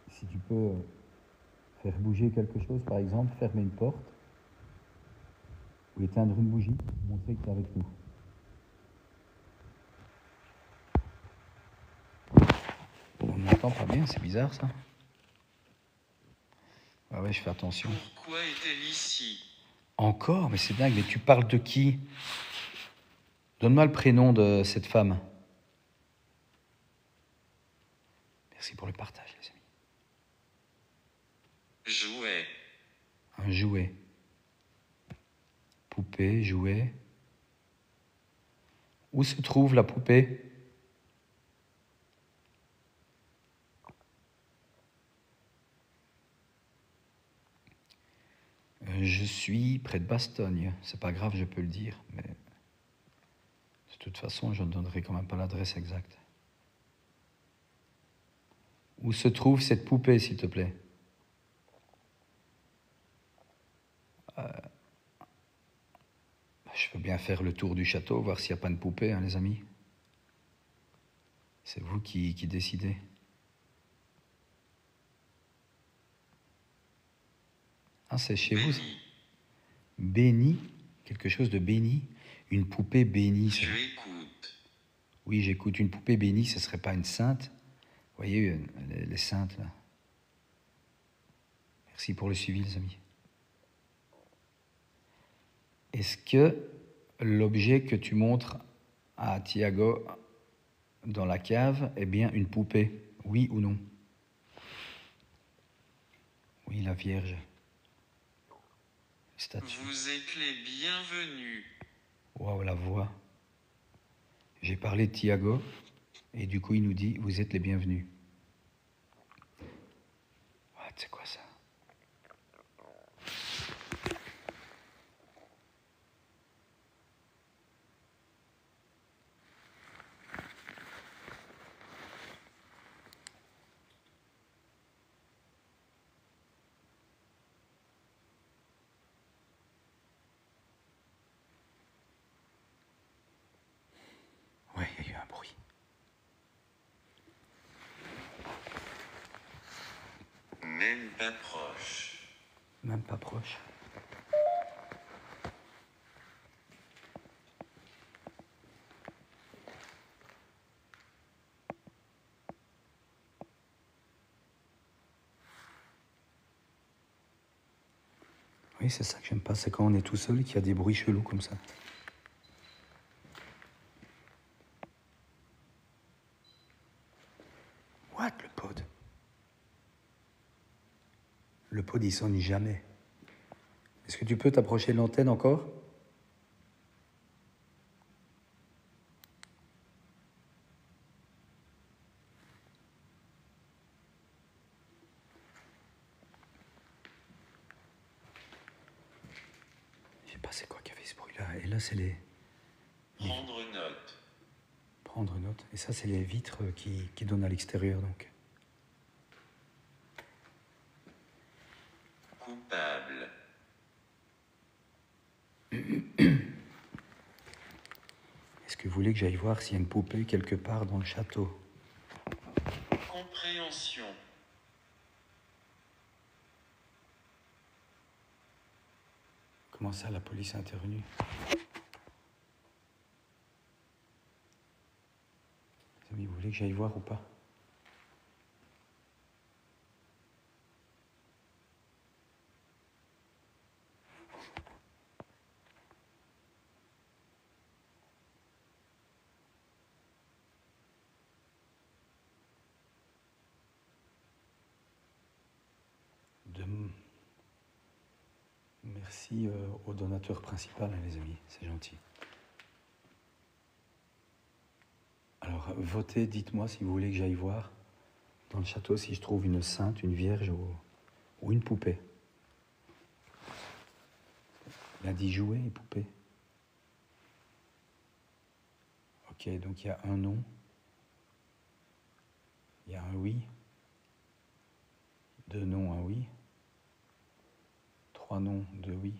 [SPEAKER 1] Si tu peux faire bouger quelque chose, par exemple, fermer une porte ou éteindre une bougie, montrer que tu es avec nous. On n'entend pas bien, c'est bizarre ça. Ah ouais, je fais attention.
[SPEAKER 2] Pourquoi est-elle ici?
[SPEAKER 1] Encore? Mais c'est dingue, mais tu parles de qui? Donne-moi le prénom de cette femme. Merci pour le partage, les amis.
[SPEAKER 2] Jouet.
[SPEAKER 1] Un jouet. Poupée, jouet. Où se trouve la poupée? Je suis près de Bastogne. C'est pas grave, je peux le dire, mais de toute façon, je ne donnerai quand même pas l'adresse exacte. Où se trouve cette poupée, s'il te plaît? Je veux bien faire le tour du château, voir s'il n'y a pas de poupée, hein, les amis. C'est vous qui décidez. Ah, c'est chez vous, ça? Béni? Quelque chose de béni? Une poupée bénie.
[SPEAKER 2] Je écoute.
[SPEAKER 1] Oui, j'écoute. Une poupée bénie, ce ne serait pas une sainte? Vous voyez, les saintes, là. Merci pour le suivi, les amis. Est-ce que l'objet que tu montres à Thiago dans la cave est bien une poupée? Oui ou non? Oui, la Vierge. Statue.
[SPEAKER 2] Vous êtes les bienvenus.
[SPEAKER 1] Waouh, la voix. J'ai parlé de Thiago et du coup il nous dit vous êtes les bienvenus. Ah, c'est quoi ça?
[SPEAKER 2] pas proche.
[SPEAKER 1] Même pas proche. Oui, c'est ça que j'aime pas, c'est quand on est tout seul et qu'il y a des bruits chelous comme ça. What, le pod? Le pod, il sonne jamais. Est-ce que tu peux t'approcher de l'antenne encore? Je sais pas c'est quoi qui a fait ce bruit-là. Et là, c'est les...
[SPEAKER 2] Prendre note.
[SPEAKER 1] Prendre note. Et ça, c'est les vitres qui donnent à l'extérieur, donc.
[SPEAKER 2] Coupable.
[SPEAKER 1] Est-ce que vous voulez que j'aille voir s'il y a une poupée quelque part dans le château?
[SPEAKER 2] Compréhension.
[SPEAKER 1] Comment ça, la police est intervenue? Les amis, vous voulez que j'aille voir ou pas? Merci au donateur principal, hein, les amis, c'est gentil. Alors, votez, dites-moi si vous voulez que j'aille voir dans le château si je trouve une sainte, une vierge ou une poupée. Il a dit jouer et poupée. Ok, donc il y a un non. Il y a un oui. Deux non, un oui. Trois non, deux oui.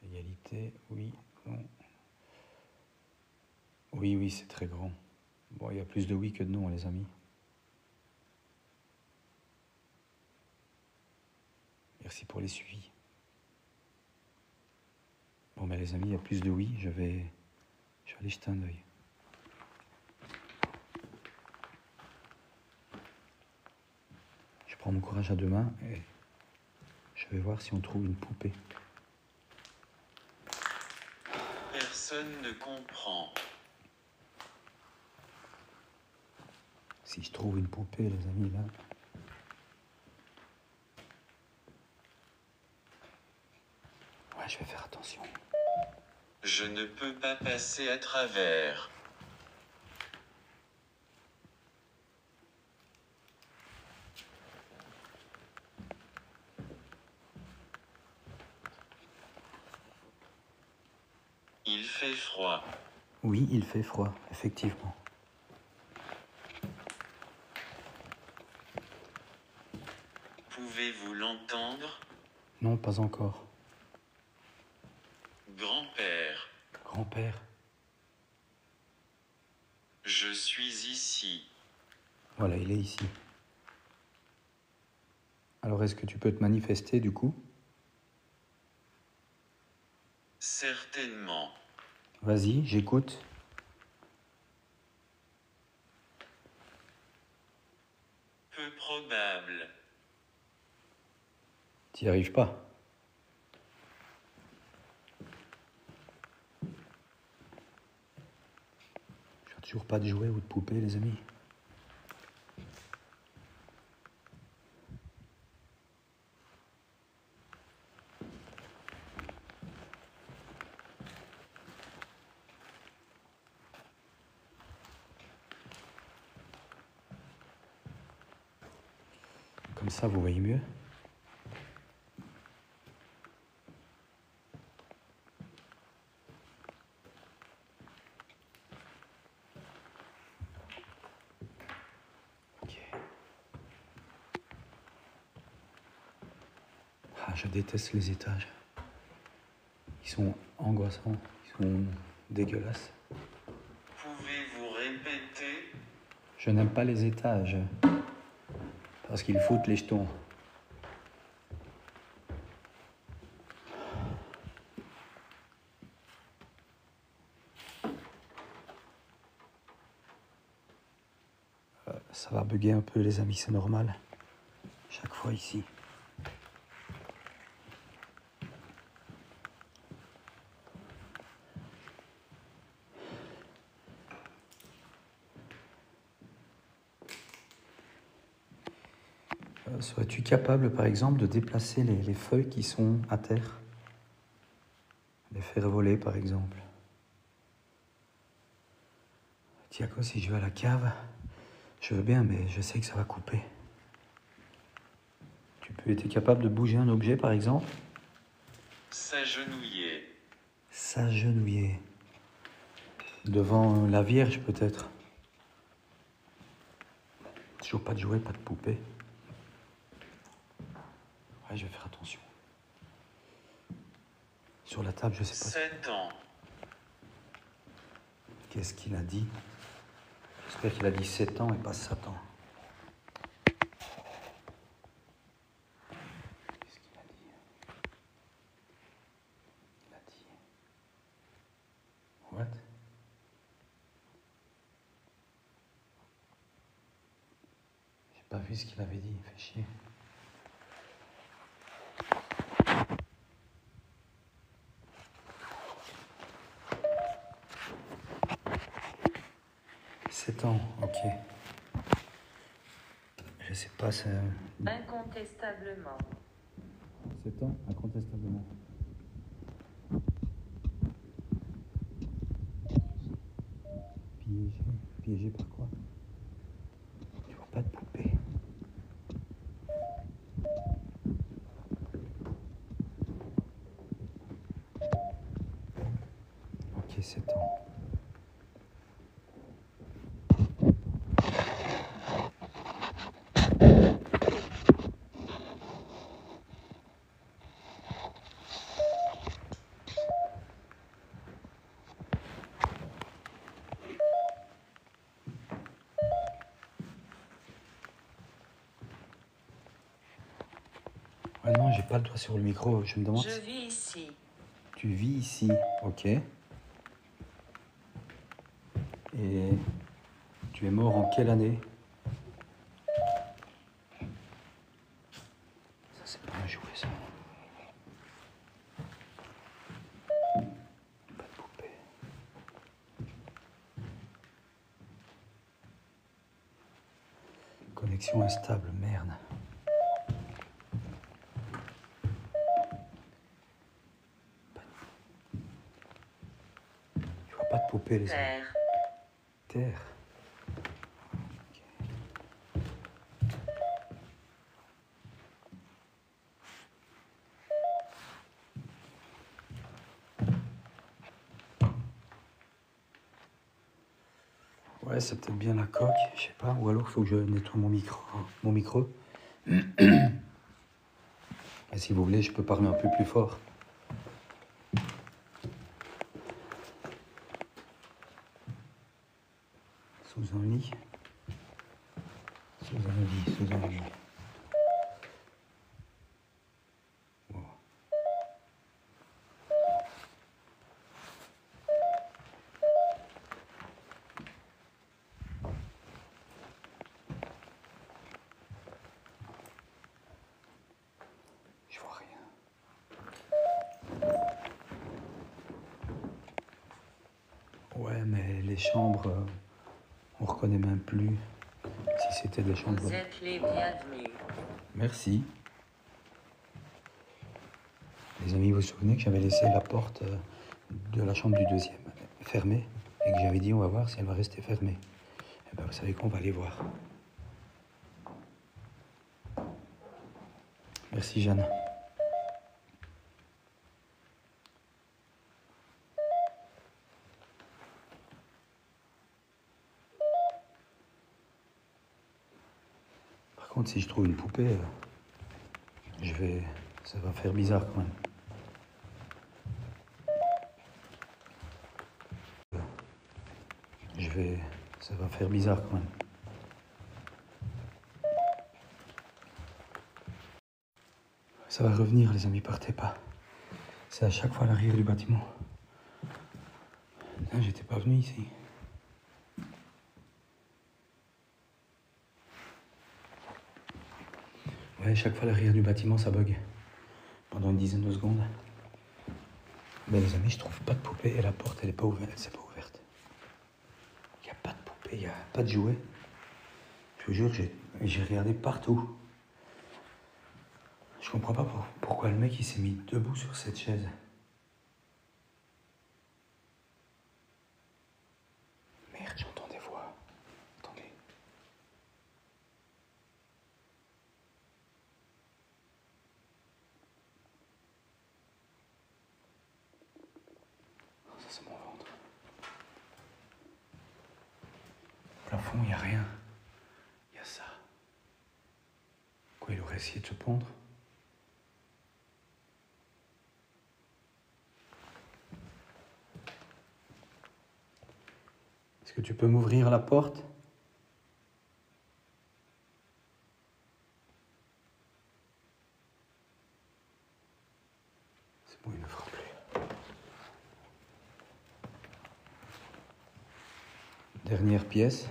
[SPEAKER 1] Égalité, oui, non. Oui, oui, c'est très grand. Bon, il y a plus de oui que de non, les amis. Merci pour les suivis. Bon, ben les amis, il y a plus de oui. Je vais aller jeter un œil. Je prends mon courage à deux mains et je vais voir si on trouve une poupée.
[SPEAKER 2] Personne ne comprend.
[SPEAKER 1] Si je trouve une poupée, les amis, là... Ouais, je vais faire attention.
[SPEAKER 2] Je ne peux pas passer à travers. Il fait froid.
[SPEAKER 1] Oui, il fait froid, effectivement.
[SPEAKER 2] Pouvez-vous l'entendre?
[SPEAKER 1] Non, pas encore.
[SPEAKER 2] Grand-père,
[SPEAKER 1] Grand-père,
[SPEAKER 2] je suis ici.
[SPEAKER 1] voilà, il est ici. Alors, est-ce que tu peux te manifester, du coup?
[SPEAKER 2] Certainement.
[SPEAKER 1] Vas-y, j'écoute.
[SPEAKER 2] Peu probable.
[SPEAKER 1] T'y arrives pas. Je n'ai toujours pas de jouets ou de poupées, les amis. Comme ça, vous voyez mieux. Ok. Ah, je déteste les étages. Ils sont angoissants, ils sont dégueulasses.
[SPEAKER 2] Pouvez-vous répéter?
[SPEAKER 1] Je n'aime pas les étages parce qu'ils foutent les jetons. Ça va bugger un peu les amis, c'est normal. Chaque fois ici. Serais-tu capable par exemple de déplacer les feuilles qui sont à terre? Les faire voler par exemple. Tiago, si je vais à la cave, je veux bien, mais je sais que ça va couper. Tu peux être capable de bouger un objet par exemple?
[SPEAKER 2] S'agenouiller.
[SPEAKER 1] S'agenouiller. Devant la Vierge peut-être. Toujours pas de jouet, pas de poupée. Ouais, je vais faire attention. Sur la table, je sais pas.
[SPEAKER 2] 7 ans.
[SPEAKER 1] Qu'est-ce qu'il a dit? J'espère qu'il a dit 7 ans et pas Satan. Qu'est-ce qu'il a dit? Il a dit... What? J'ai pas vu ce qu'il avait dit, il fait chier. Sept ans, ok. Je sais pas, c'est...
[SPEAKER 3] Incontestablement.
[SPEAKER 1] 7 ans, incontestablement. Piégé. Piégé par quoi? Tu vois pas de poupée. Ok, 7 ans. Ouais, non, j'ai pas le doigt sur le micro. Je me demande
[SPEAKER 3] Je
[SPEAKER 1] si
[SPEAKER 3] vis ici.
[SPEAKER 1] tu vis ici. Ok. Et tu es mort en quelle année? Ça, c'est pas un jouet, ça. Pas de poupée. Connexion instable, merde. Tu vois pas de poupée, les amis.
[SPEAKER 3] Terre.
[SPEAKER 1] Terre. Ok. Ouais, c'est peut-être bien la coque, je sais pas. Ou alors, il faut que je nettoie mon micro. Mon micro. Et si vous voulez, je peux parler un peu plus fort. Sous un lit. Sous un lit, sous un lit. Wow. Je vois rien. Ouais, mais les chambres, on reconnaît même plus si c'était des chambres.
[SPEAKER 3] Vous êtes les bienvenus.
[SPEAKER 1] Merci. Les amis, vous vous souvenez que j'avais laissé la porte de la chambre du deuxième fermée et que j'avais dit on va voir si elle va rester fermée. Et ben vous savez qu'on va aller voir. Merci Jeanne. Par contre, si je trouve une poupée, ça va faire bizarre quand même. Ça va faire bizarre quand même. Ça va revenir, les amis, partez pas. C'est à chaque fois à l'arrière du bâtiment. J'étais pas venu ici. Ouais, chaque fois l'arrière du bâtiment ça bug. Pendant une dizaine de secondes. Mais les amis, je trouve pas de poupée et la porte elle est pas ouverte, elle s'est pas ouverte. Il n'y a pas de poupée, il n'y a pas de jouet. Je vous jure, j'ai regardé partout. Je comprends pas pourquoi le mec il s'est mis debout sur cette chaise. Merde, j'entends des voix. Attendez. Oh, ça c'est mon ventre. Au plafond, il n'y a rien. Il y a ça. Quoi, il aurait essayé de se pendre? Est-ce que tu peux m'ouvrir la porte? C'est bon, il ne fera plus. Dernière pièce.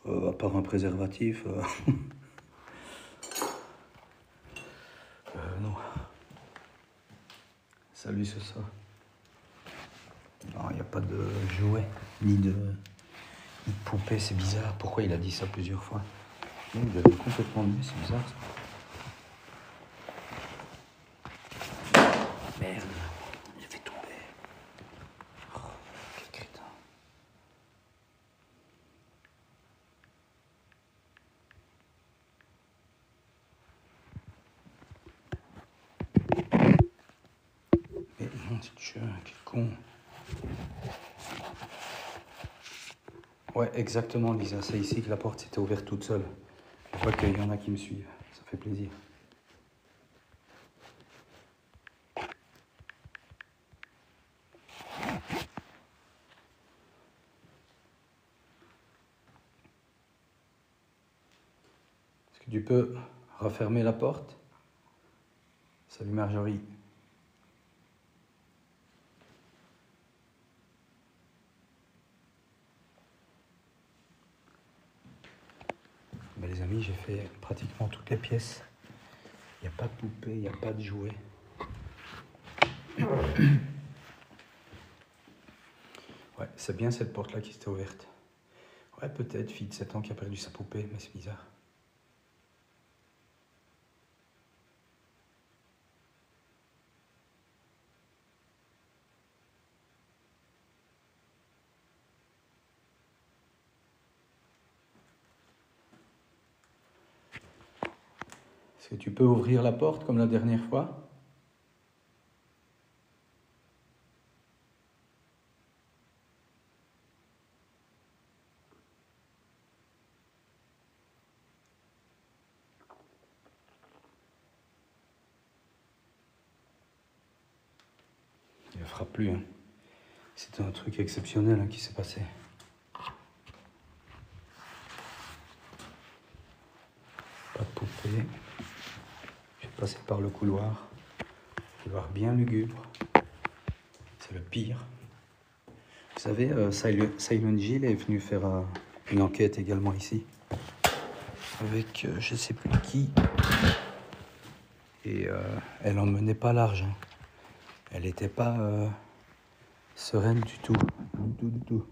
[SPEAKER 1] À part un préservatif. Non. Salut, c'est ça. Non, il n'y a pas de jouet, ni de poupée, c'est bizarre. Pourquoi il a dit ça plusieurs fois? Il est complètement nu, c'est bizarre ça. Merde, j'ai fait tomber. Oh, quel crétin. Mais mon Dieu, quel con. Ouais, exactement, Lisa. C'est ici que la porte s'était ouverte toute seule. Je vois qu'il y en a qui me suivent. Ça fait plaisir. Est-ce que tu peux refermer la porte? Salut Marjorie. Ben, les amis, j'ai fait pratiquement toutes les pièces. Il n'y a pas de poupée, il n'y a pas de jouet. Ouais, c'est bien cette porte-là qui s'était ouverte. Ouais, peut-être, fille de 7 ans qui a perdu sa poupée, mais c'est bizarre. Est-ce que tu peux ouvrir la porte comme la dernière fois? Il ne le fera plus. Hein. C'était un truc exceptionnel hein, qui s'est passé. Pas de poupée. Je vais passer par le couloir. Couloir bien lugubre. C'est le pire. Vous savez, Silent Hill est venu faire une enquête également ici. Avec je sais plus qui. Et elle en menait pas large. Hein. Elle n'était pas sereine du tout. Du tout.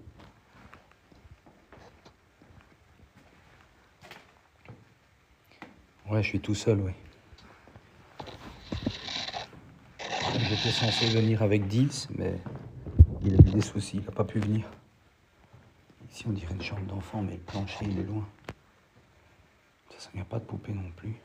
[SPEAKER 1] Ouais, je suis tout seul, oui. J'étais censé venir avec Dils, mais il a eu des soucis, il n'a pas pu venir. Ici, on dirait une chambre d'enfant, mais le plancher, il est loin. Ça, il n'y a pas de poupée non plus.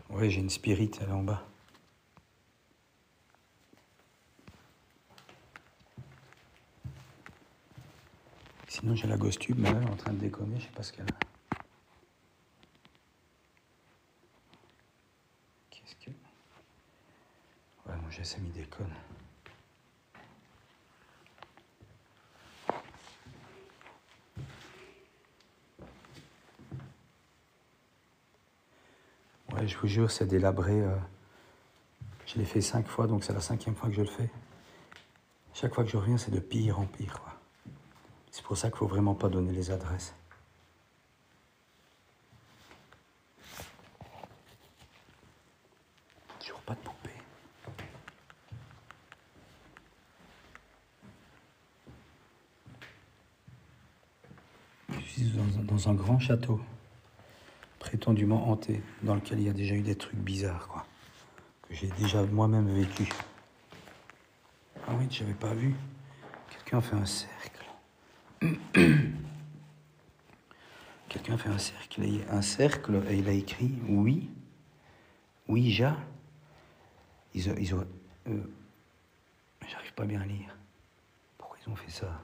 [SPEAKER 1] Ouais, j'ai une spirit, elle est en bas. Sinon, j'ai la Ghost Tube, mais elle est en train de déconner, je sais pas ce qu'elle a. Qu'est-ce que... Ouais, mon GSM, il déconne. Ouais, Ouais, je vous jure, c'est délabré. Je l'ai fait 5 fois, donc c'est la 5e fois que je le fais. Chaque fois que je reviens, c'est de pire en pire, quoi. C'est pour ça qu'il faut vraiment pas donner les adresses. Toujours pas de poupée. Je suis dans un grand château, prétendument hanté, dans lequel il y a déjà eu des trucs bizarres, quoi. Que j'ai déjà moi-même vécu. Ah oui, j'avais pas vu. Quelqu'un a fait un cercle. Quelqu'un a fait un cercle et il a écrit oui, Ouija. Ils ont, j'arrive pas bien à lire. Pourquoi ils ont fait ça?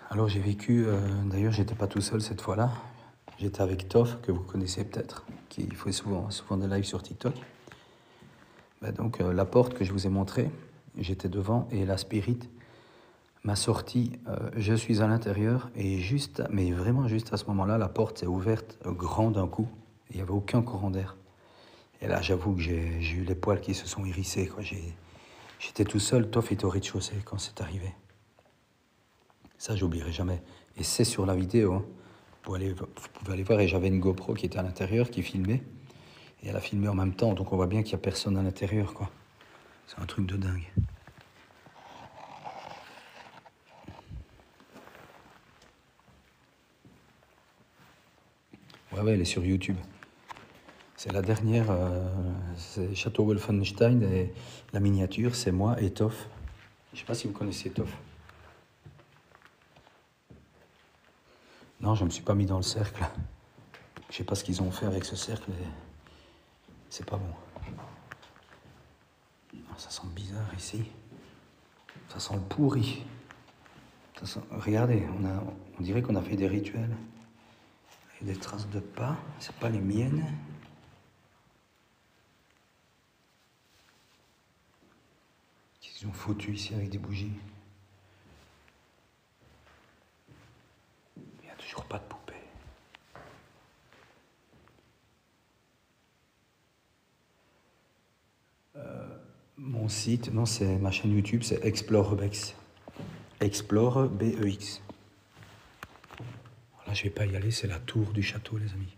[SPEAKER 1] Alors j'ai vécu, d'ailleurs j'étais pas tout seul cette fois-là. J'étais avec Toff, que vous connaissez peut-être, qui fait souvent des lives sur TikTok. Ben donc la porte que je vous ai montrée, j'étais devant et la spirit m'a sorti, je suis à l'intérieur et juste, mais vraiment juste à ce moment-là, la porte s'est ouverte grand d'un coup. Il n'y avait aucun courant d'air. Et là, j'avoue que j'ai eu les poils qui se sont hérissés, quoi. J'étais tout seul, Toff était au rez-de-chaussée quand c'est arrivé. Ça, j'oublierai jamais. Et c'est sur la vidéo, hein. Vous pouvez aller voir, et j'avais une GoPro qui était à l'intérieur, qui filmait. Et elle a filmé en même temps, donc on voit bien qu'il n'y a personne à l'intérieur, quoi. C'est un truc de dingue. Ouais, elle est sur YouTube. C'est la dernière, c'est Château Wolfenstein, et la miniature, c'est moi et Toff. Je sais pas si vous connaissez Toff. Non, je me suis pas mis dans le cercle. Je sais pas ce qu'ils ont fait avec ce cercle. C'est pas bon. Ah, ça sent bizarre ici. Ça sent le pourri. Regardez, on dirait qu'on a fait des rituels. Il y a des traces de pas. C'est pas les miennes. Qu'est-ce qu'ils ont foutu ici avec des bougies? Il n'y a toujours pas de poupée. Mon site, non, c'est ma chaîne YouTube, c'est Explore Bex. Explore BEX. Là, je vais pas y aller, c'est la tour du château, les amis.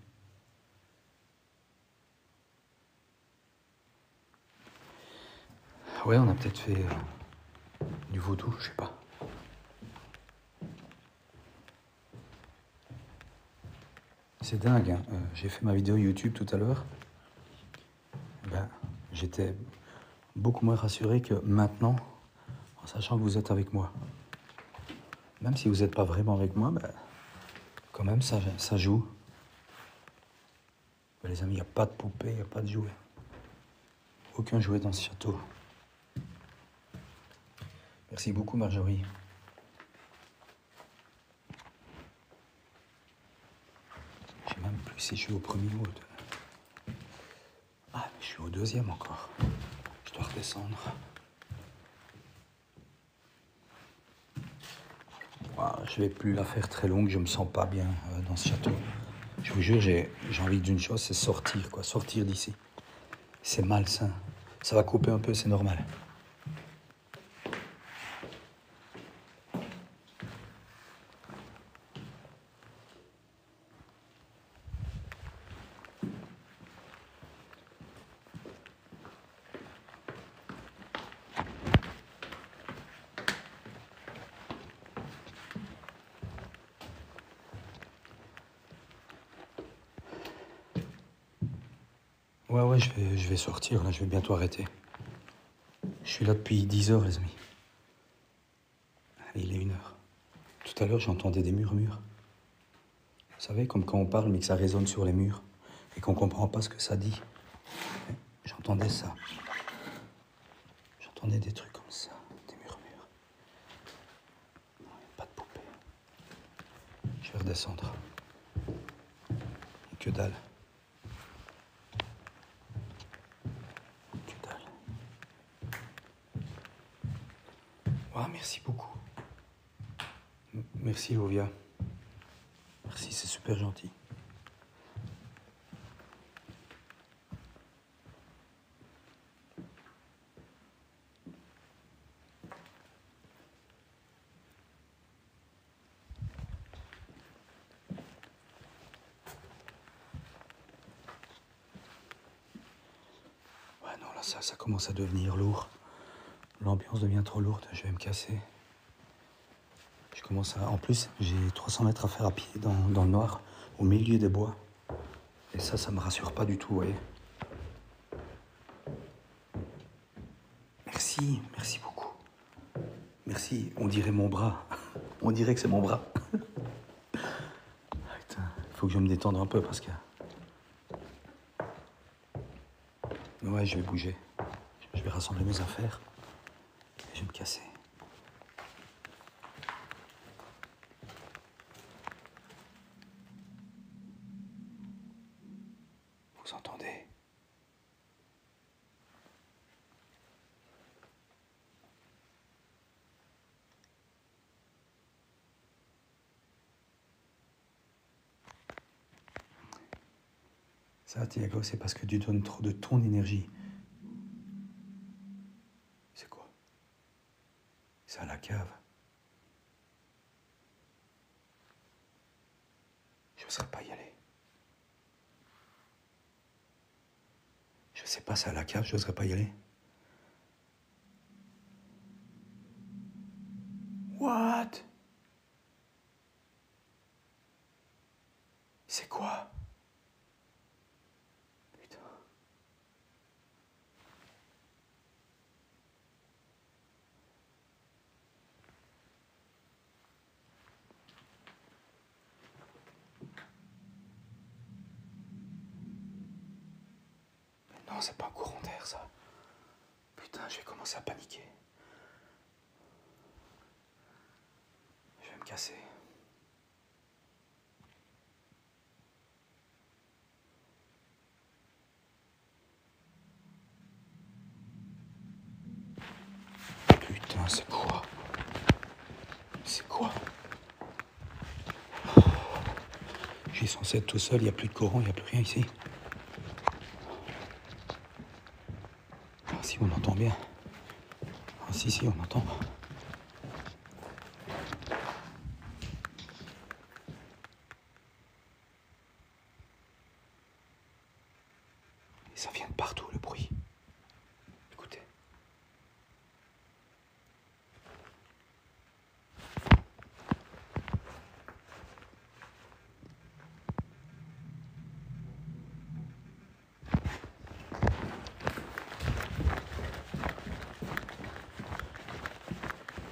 [SPEAKER 1] Ouais, on a peut-être fait du vaudou, je sais pas. C'est dingue, hein. J'ai fait ma vidéo YouTube tout à l'heure. Ben, j'étais beaucoup moins rassuré que maintenant, en sachant que vous êtes avec moi. Même si vous n'êtes pas vraiment avec moi, ben, quand même, ça joue. Ben, les amis, il n'y a pas de poupée, il n'y a pas de jouet. Aucun jouet dans ce château. Merci beaucoup, Marjorie. Je sais même plus si je suis au premier ou au deux. Ah, mais je suis au deuxième encore. Je dois redescendre. Je vais plus la faire très longue, je me sens pas bien dans ce château. Je vous jure, j'ai envie d'une chose, c'est sortir, quoi, sortir d'ici. C'est malsain. Ça va couper un peu, c'est normal. Ouais, je vais sortir, là, je vais bientôt arrêter. Je suis là depuis 10 heures, les amis. Allez, il est 1 heure. Tout à l'heure, j'entendais des murmures. Vous savez, comme quand on parle, mais que ça résonne sur les murs, et qu'on comprend pas ce que ça dit. J'entendais ça. J'entendais des trucs comme ça, des murmures. Pas de poupée. Je vais redescendre. Et que dalle. Que dalle. Oh, merci beaucoup. Merci Ovia. Merci, c'est super gentil. Ouais, non, là, ça commence à devenir lourd. L'ambiance devient trop lourde, je vais me casser. Je commence à... En plus, j'ai 300 mètres à faire à pied dans le noir, au milieu des bois. Et ça me rassure pas du tout, vous voyez. Merci beaucoup. Merci, on dirait mon bras. On dirait que c'est mon bras. Putain, il faut que je me détende un peu parce que... Ouais, je vais bouger. Je vais rassembler mes affaires. Et je vais me casser. Vous entendez ? Ça, Thiago, c'est parce que tu donnes trop de ton énergie. C'est quoi? C'est à la cave. Je n'oserais pas y aller. Je sais pas, c'est à la cave, je n'oserais pas y aller. What? C'est quoi? Putain. Non, c'est pas un courant d'air, ça. Putain, je vais commencer à paniquer. Je vais me casser. Putain, c'est quoi? C'est quoi? Je suis censé être tout seul, il n'y a plus de courant, il n'y a plus rien ici. Ah, si, on entend bien. Ah, si, on entend. Et ça vient de partout, le bruit. Écoutez.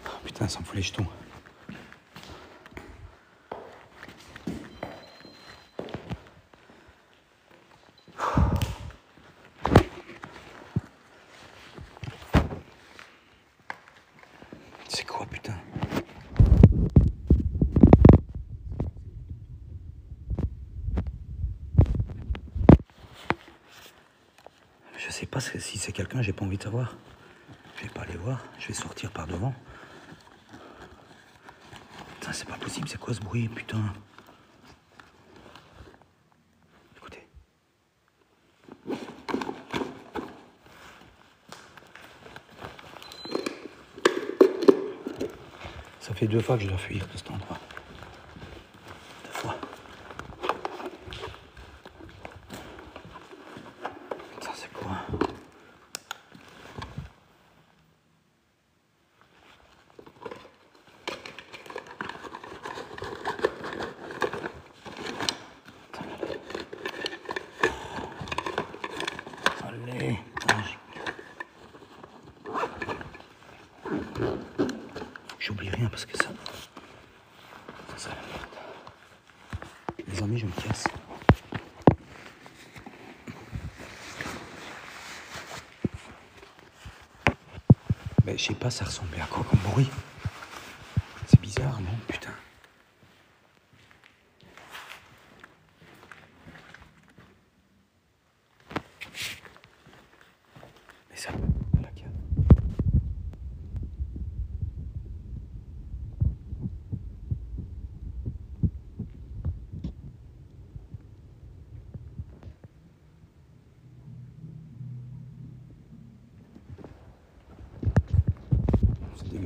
[SPEAKER 1] Oh, putain, ça me fout les jetons. C'est quoi, putain? Je sais pas si c'est quelqu'un, j'ai pas envie de savoir. Je vais pas aller voir, je vais sortir par devant. Putain, c'est pas possible, c'est quoi ce bruit, putain? Écoutez. Ça fait 2 fois que je dois fuir de cet endroit. 2 fois. Ça, c'est quoi? Allez, j'oublie rien parce que ça la merde. Les amis, je me casse. Mais je sais pas, ça ressemblait à quoi comme bruit? C'est bizarre, non? Putain. Mais ça... la cave.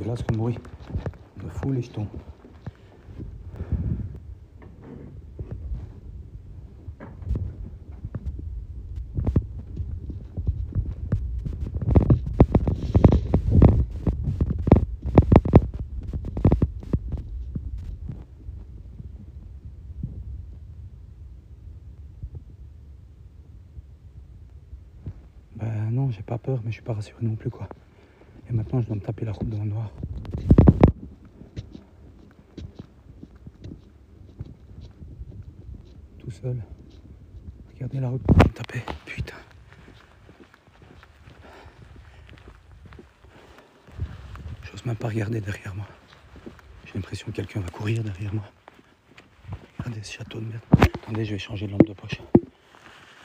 [SPEAKER 1] dégueulasse comme bruit. Me fout les jetons. Ben non, j'ai pas peur, mais je suis pas rassuré non plus, quoi. Et maintenant, je dois me taper la route dans le noir. Tout seul. Regardez la route pour me taper. Putain. J'ose même pas regarder derrière moi. J'ai l'impression que quelqu'un va courir derrière moi. Regardez ce château de merde. Attendez, je vais changer de lampe de poche.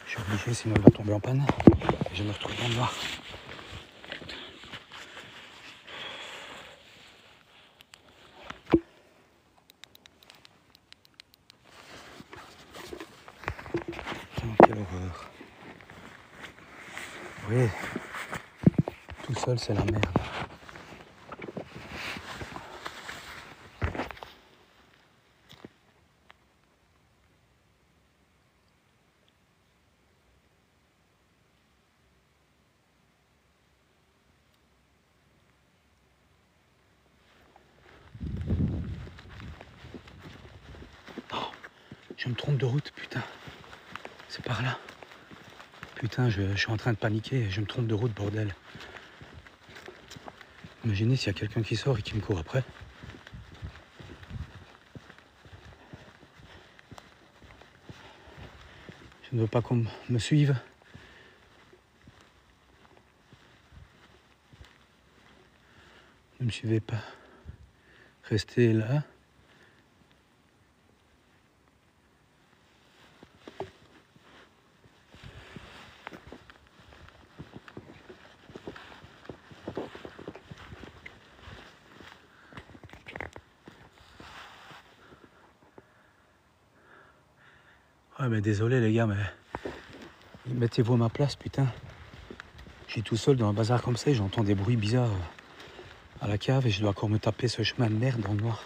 [SPEAKER 1] Je suis obligé, sinon elle va tomber en panne. Et je me retrouve dans le noir. Quelle horreur. Oui, tout seul c'est la merde. Non, je me trompe de route, putain. C'est par là. Putain, je suis en train de paniquer et je me trompe de route, bordel. Imaginez s'il y a quelqu'un qui sort et qui me court après. Je ne veux pas qu'on me suive. Ne me suivez pas. Restez là. Ouais, mais désolé les gars, mais mettez-vous à ma place, putain. Je suis tout seul dans un bazar comme ça et j'entends des bruits bizarres à la cave et je dois encore me taper ce chemin de merde dans le noir.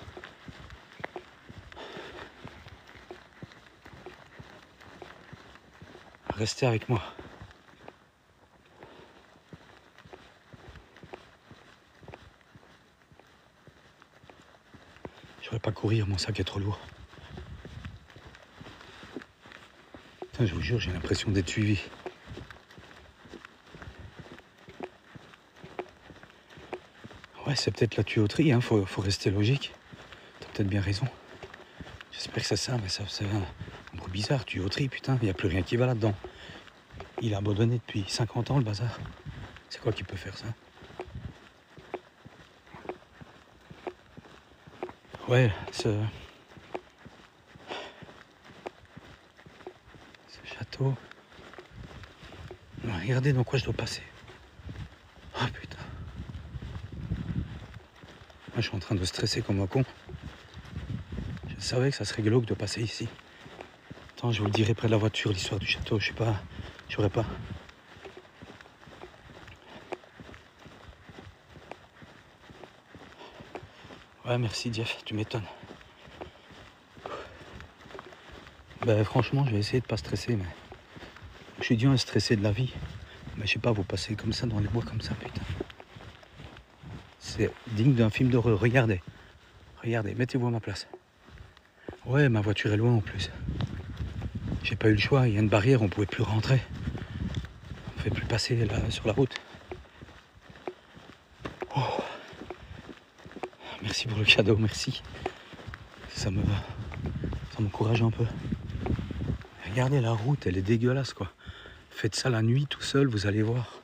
[SPEAKER 1] Restez avec moi. Je ne vais pas courir, mon sac est trop lourd. Putain, je vous jure, j'ai l'impression d'être suivi. Ouais, c'est peut-être la tuyauterie, hein, faut rester logique. T'as peut-être bien raison. J'espère que c'est ça, mais ça c'est un bruit bizarre, tuyauterie, putain, il n'y a plus rien qui va là-dedans. Il a abandonné depuis 50 ans le bazar. C'est quoi qui peut faire ça? Ouais, ce château. Regardez dans quoi je dois passer. Oh putain. Moi, je suis en train de stresser comme un con. Je savais que ça serait glauque de passer ici. Attends, je vous le dirai près de la voiture, l'histoire du château. Je sais pas, je saurais pas. Ouais, merci Jeff, tu m'étonnes. Ben franchement, je vais essayer de pas stresser, mais je suis dur à stresser de la vie. Mais je sais pas, vous passez comme ça dans les bois comme ça, putain. C'est digne d'un film d'horreur. Regardez, regardez, mettez-vous à ma place. Ouais, ma voiture est loin en plus. J'ai pas eu le choix, il y a une barrière, on pouvait plus rentrer. On ne fait plus passer là sur la route. Oh. Merci pour le cadeau, merci. Ça m'encourage un peu. Regardez la route, elle est dégueulasse quoi. Faites ça la nuit tout seul, vous allez voir.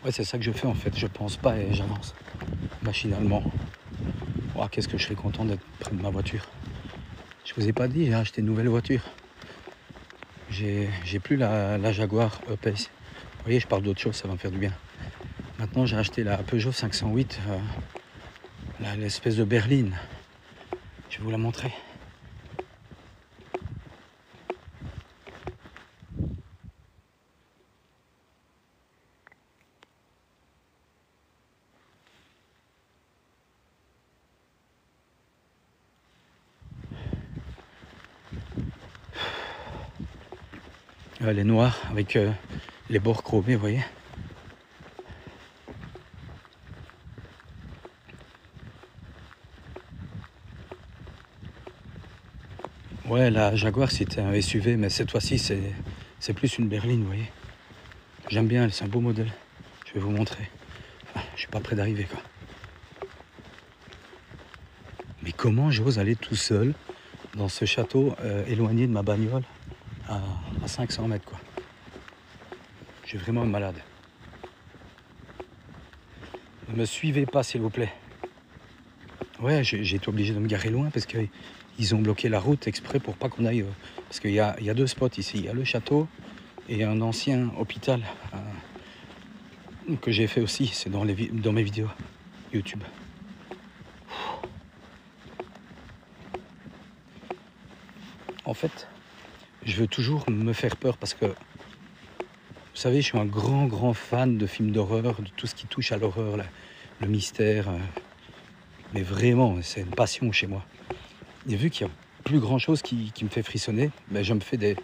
[SPEAKER 1] Ouais, c'est ça que je fais en fait, je pense pas et j'avance machinalement. Oh, qu'est-ce que je serais content d'être près de ma voiture. Je vous ai pas dit, j'ai acheté une nouvelle voiture. J'ai plus la Jaguar E-Pace. Vous voyez, je parle d'autre chose, ça va me faire du bien. Maintenant, j'ai acheté la Peugeot 508, l'espèce de berline. Je vais vous la montrer. Elle est noire avec les bords chromés, vous voyez. Ouais, la Jaguar c'était un SUV, mais cette fois-ci c'est plus une berline, vous voyez. J'aime bien, c'est un beau modèle. Je vais vous montrer. Ah, je suis pas près d'arriver quoi. Mais comment j'ose aller tout seul dans ce château éloigné de ma bagnole à 500 mètres quoi. Je suis vraiment malade. Ne me suivez pas s'il vous plaît. Ouais, j'ai été obligé de me garer loin parce qu'ils ont bloqué la route exprès pour pas qu'on aille. Parce qu'il y a 2 spots ici. Il y a le château et un ancien hôpital que j'ai fait aussi. C'est dans mes vidéos YouTube. En fait, je veux toujours me faire peur parce que, vous savez, je suis un grand fan de films d'horreur, de tout ce qui touche à l'horreur, le mystère. Mais vraiment, c'est une passion chez moi. Et vu qu'il n'y a plus grand chose qui me fait frissonner, ben je me fais des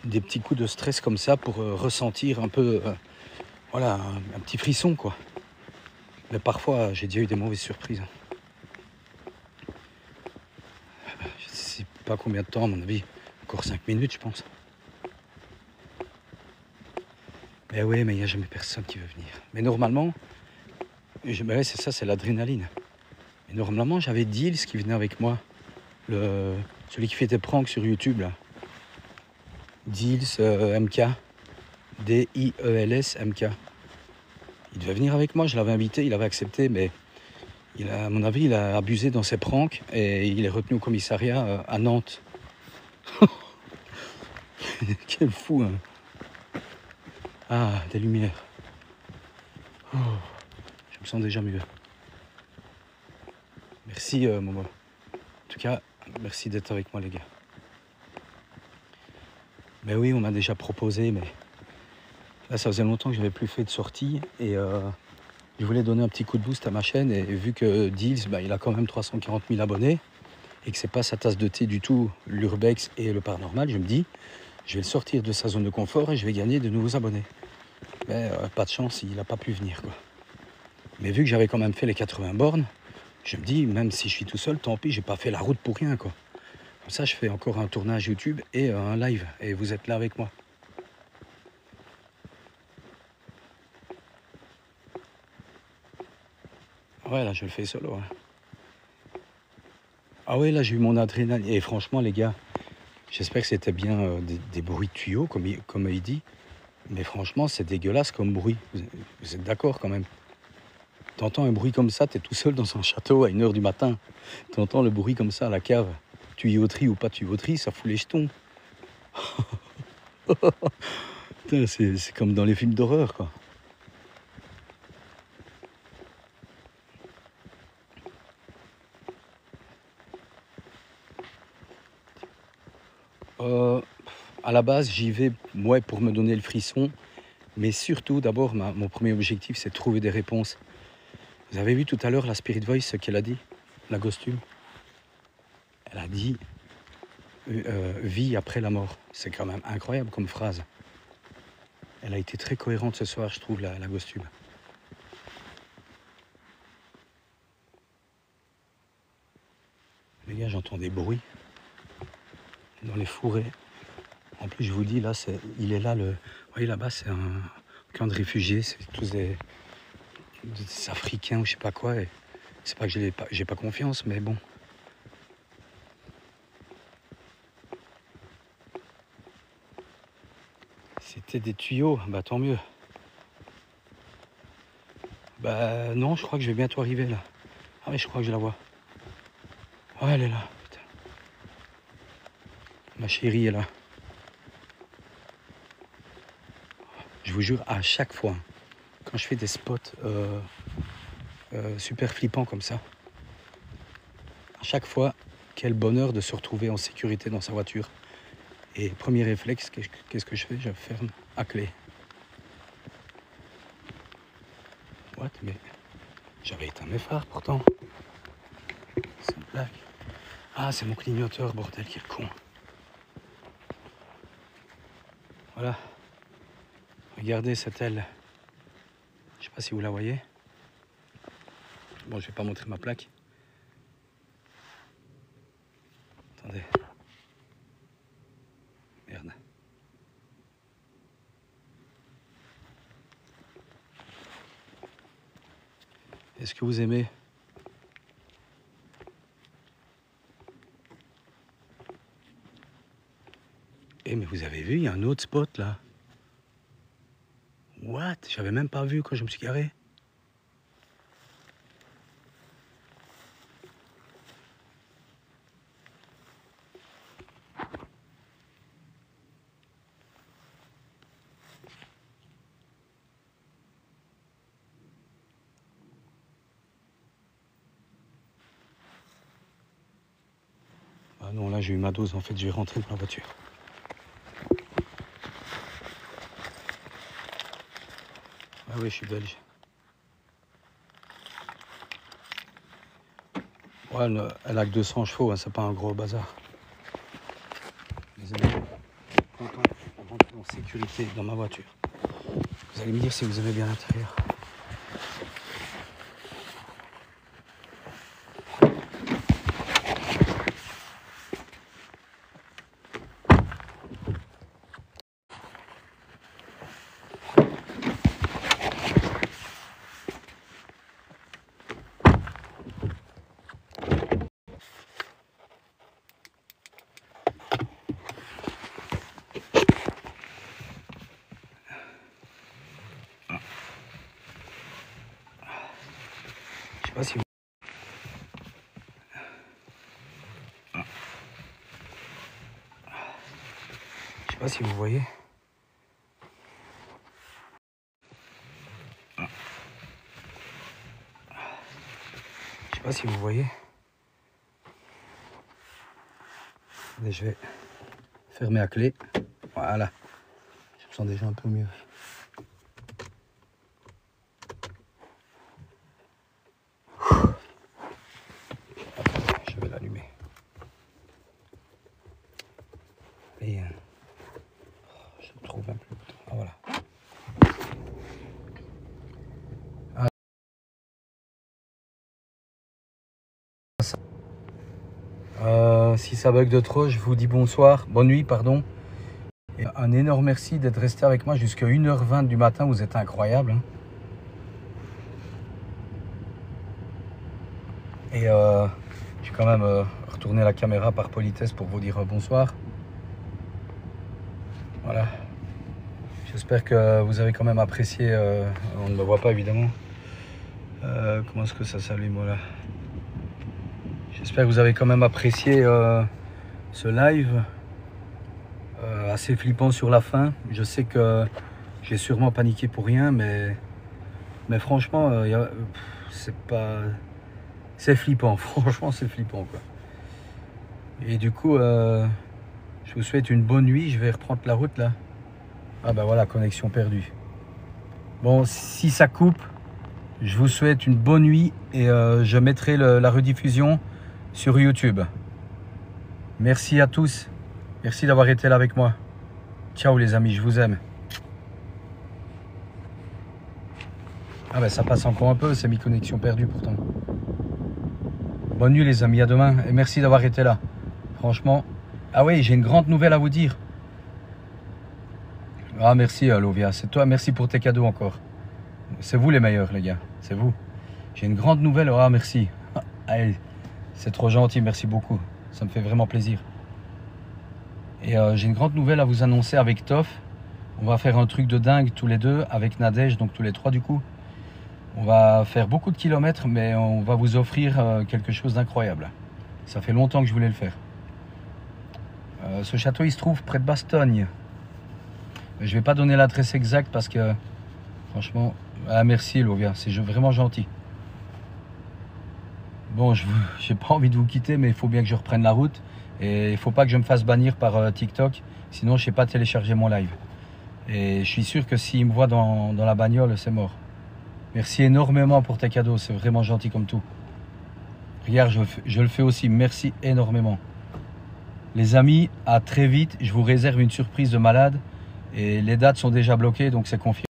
[SPEAKER 1] petits coups de stress comme ça pour ressentir un peu, voilà, un petit frisson quoi. Mais parfois, j'ai déjà eu des mauvaises surprises. Je ne sais pas combien de temps, à mon avis, encore 5 minutes, je pense. Mais oui, mais il n'y a jamais personne qui veut venir. Mais normalement, ouais, c'est ça, c'est l'adrénaline. Mais normalement, j'avais Deals qui venait avec moi. Celui qui fait des pranks sur YouTube là. Deals MK. DIELS MK. Il devait venir avec moi, je l'avais invité, il avait accepté, mais à mon avis, il a abusé dans ses pranks et il est retenu au commissariat à Nantes. Quel fou, hein. Ah, des lumières. Oh, je me sens déjà mieux. Merci Momo. En tout cas, merci d'être avec moi les gars. Mais oui, on m'a déjà proposé, mais là ça faisait longtemps que je n'avais plus fait de sortie et je voulais donner un petit coup de boost à ma chaîne et vu que Deals, il a quand même 340 000 abonnés et que c'est pas sa tasse de thé du tout, l'urbex et le paranormal, je me dis, je vais le sortir de sa zone de confort et je vais gagner de nouveaux abonnés. Mais pas de chance, il n'a pas pu venir quoi. Mais vu que j'avais quand même fait les 80 bornes, je me dis, même si je suis tout seul, tant pis, j'ai pas fait la route pour rien quoi. Comme ça, je fais encore un tournage YouTube et un live et vous êtes là avec moi. Ouais, là, je le fais solo. Hein. Ah ouais, là, j'ai eu mon adrénaline. Et franchement, les gars, j'espère que c'était bien des bruits de tuyaux, comme il dit. Mais franchement, c'est dégueulasse comme bruit. Vous êtes d'accord quand même? T'entends un bruit comme ça, t'es tout seul dans un château à 1h du matin. T'entends le bruit comme ça à la cave. Tuyauterie ou pas tuyauterie, ça fout les jetons. C'est comme dans les films d'horreur, quoi. À la base, j'y vais moi pour me donner le frisson, mais surtout, d'abord, mon premier objectif, c'est de trouver des réponses. Vous avez vu tout à l'heure la Spirit Voice, ce qu'elle a dit, la costume. Elle a dit vie après la mort. C'est quand même incroyable comme phrase. Elle a été très cohérente ce soir, je trouve, la costume. Les gars, j'entends des bruits dans les fourrés. En plus, je vous dis, là, il est là, vous voyez là-bas, c'est un camp de réfugiés, c'est tous des Africains ou je sais pas quoi. Et c'est pas que j'ai pas confiance, mais bon. C'était des tuyaux, bah tant mieux. Bah non, je crois que je vais bientôt arriver là. Ah oui, je crois que je la vois. Oh, elle est là, putain. Ma chérie est là. Je vous jure, à chaque fois, quand je fais des spots super flippants comme ça, à chaque fois, quel bonheur de se retrouver en sécurité dans sa voiture. Et premier réflexe, qu'est-ce que je fais? Je ferme à clé. What? Mais j'avais éteint mes phares pourtant. C'est une blague. Ah, c'est mon clignoteur, bordel, quel con. Voilà. Regardez cette aile. Je sais pas si vous la voyez. Bon, je vais pas montrer ma plaque. Attendez. Merde. Est-ce que vous aimez? Eh mais vous avez vu, il y a un autre spot là. What? J'avais même pas vu quand je me suis garé. Ah non, là j'ai eu ma dose, en fait je vais rentrer dans la voiture. Ah oui, je suis belge. Ouais, elle a que 200 chevaux, hein, c'est pas un gros bazar. Désolé. Content de rentrer en sécurité dans ma voiture. Vous allez me dire si vous aimez bien l'intérieur. Je sais pas si vous... Je sais pas si vous voyez. Je sais pas si vous voyez. Allez, je vais fermer à clé. Voilà. Je me sens déjà un peu mieux. Je vais l'allumer. Et je le trouve un peu. Ah voilà. Si ça bug de trop, je vous dis bonsoir, bonne nuit, pardon. Et un énorme merci d'être resté avec moi jusqu'à 1h20 du matin, vous êtes incroyables. Hein. Et je vais quand même retourner la caméra par politesse pour vous dire bonsoir. Voilà. J'espère que vous avez quand même apprécié, on ne me voit pas évidemment. Comment est-ce que ça s'allume, voilà. J'espère que vous avez quand même apprécié ce live. Assez flippant sur la fin. Je sais que j'ai sûrement paniqué pour rien, mais franchement, c'est pas... C'est flippant, franchement c'est flippant quoi. Et du coup, je vous souhaite une bonne nuit. Je vais reprendre la route là. Ah ben voilà, connexion perdue. Bon, si ça coupe, je vous souhaite une bonne nuit et je mettrai la rediffusion sur YouTube. Merci à tous. Merci d'avoir été là avec moi. Ciao les amis, je vous aime. Ah ben ça passe encore un peu, c'est mes connexions perdues pourtant. Bonne nuit les amis, à demain et merci d'avoir été là. Franchement. Ah oui, j'ai une grande nouvelle à vous dire. Ah merci Lovia, c'est toi, merci pour tes cadeaux encore. C'est vous les meilleurs les gars, c'est vous. J'ai une grande nouvelle, ah merci. Allez, c'est trop gentil, merci beaucoup. Ça me fait vraiment plaisir. Et j'ai une grande nouvelle à vous annoncer avec Toff. On va faire un truc de dingue tous les deux, avec Nadège, donc tous les trois du coup. On va faire beaucoup de kilomètres, mais on va vous offrir quelque chose d'incroyable. Ça fait longtemps que je voulais le faire. Ce château, il se trouve près de Bastogne. Je ne vais pas donner l'adresse exacte parce que, franchement... Ah merci Lovia, c'est vraiment gentil. Bon, je n'ai pas envie de vous quitter, mais il faut bien que je reprenne la route. Et il ne faut pas que je me fasse bannir par TikTok, sinon je ne sais pas télécharger mon live. Et je suis sûr que s'il me voit dans la bagnole, c'est mort. Merci énormément pour tes cadeaux, c'est vraiment gentil comme tout. Regarde, je le fais aussi, merci énormément. Les amis, à très vite, je vous réserve une surprise de malade. Et les dates sont déjà bloquées, donc c'est confirmé.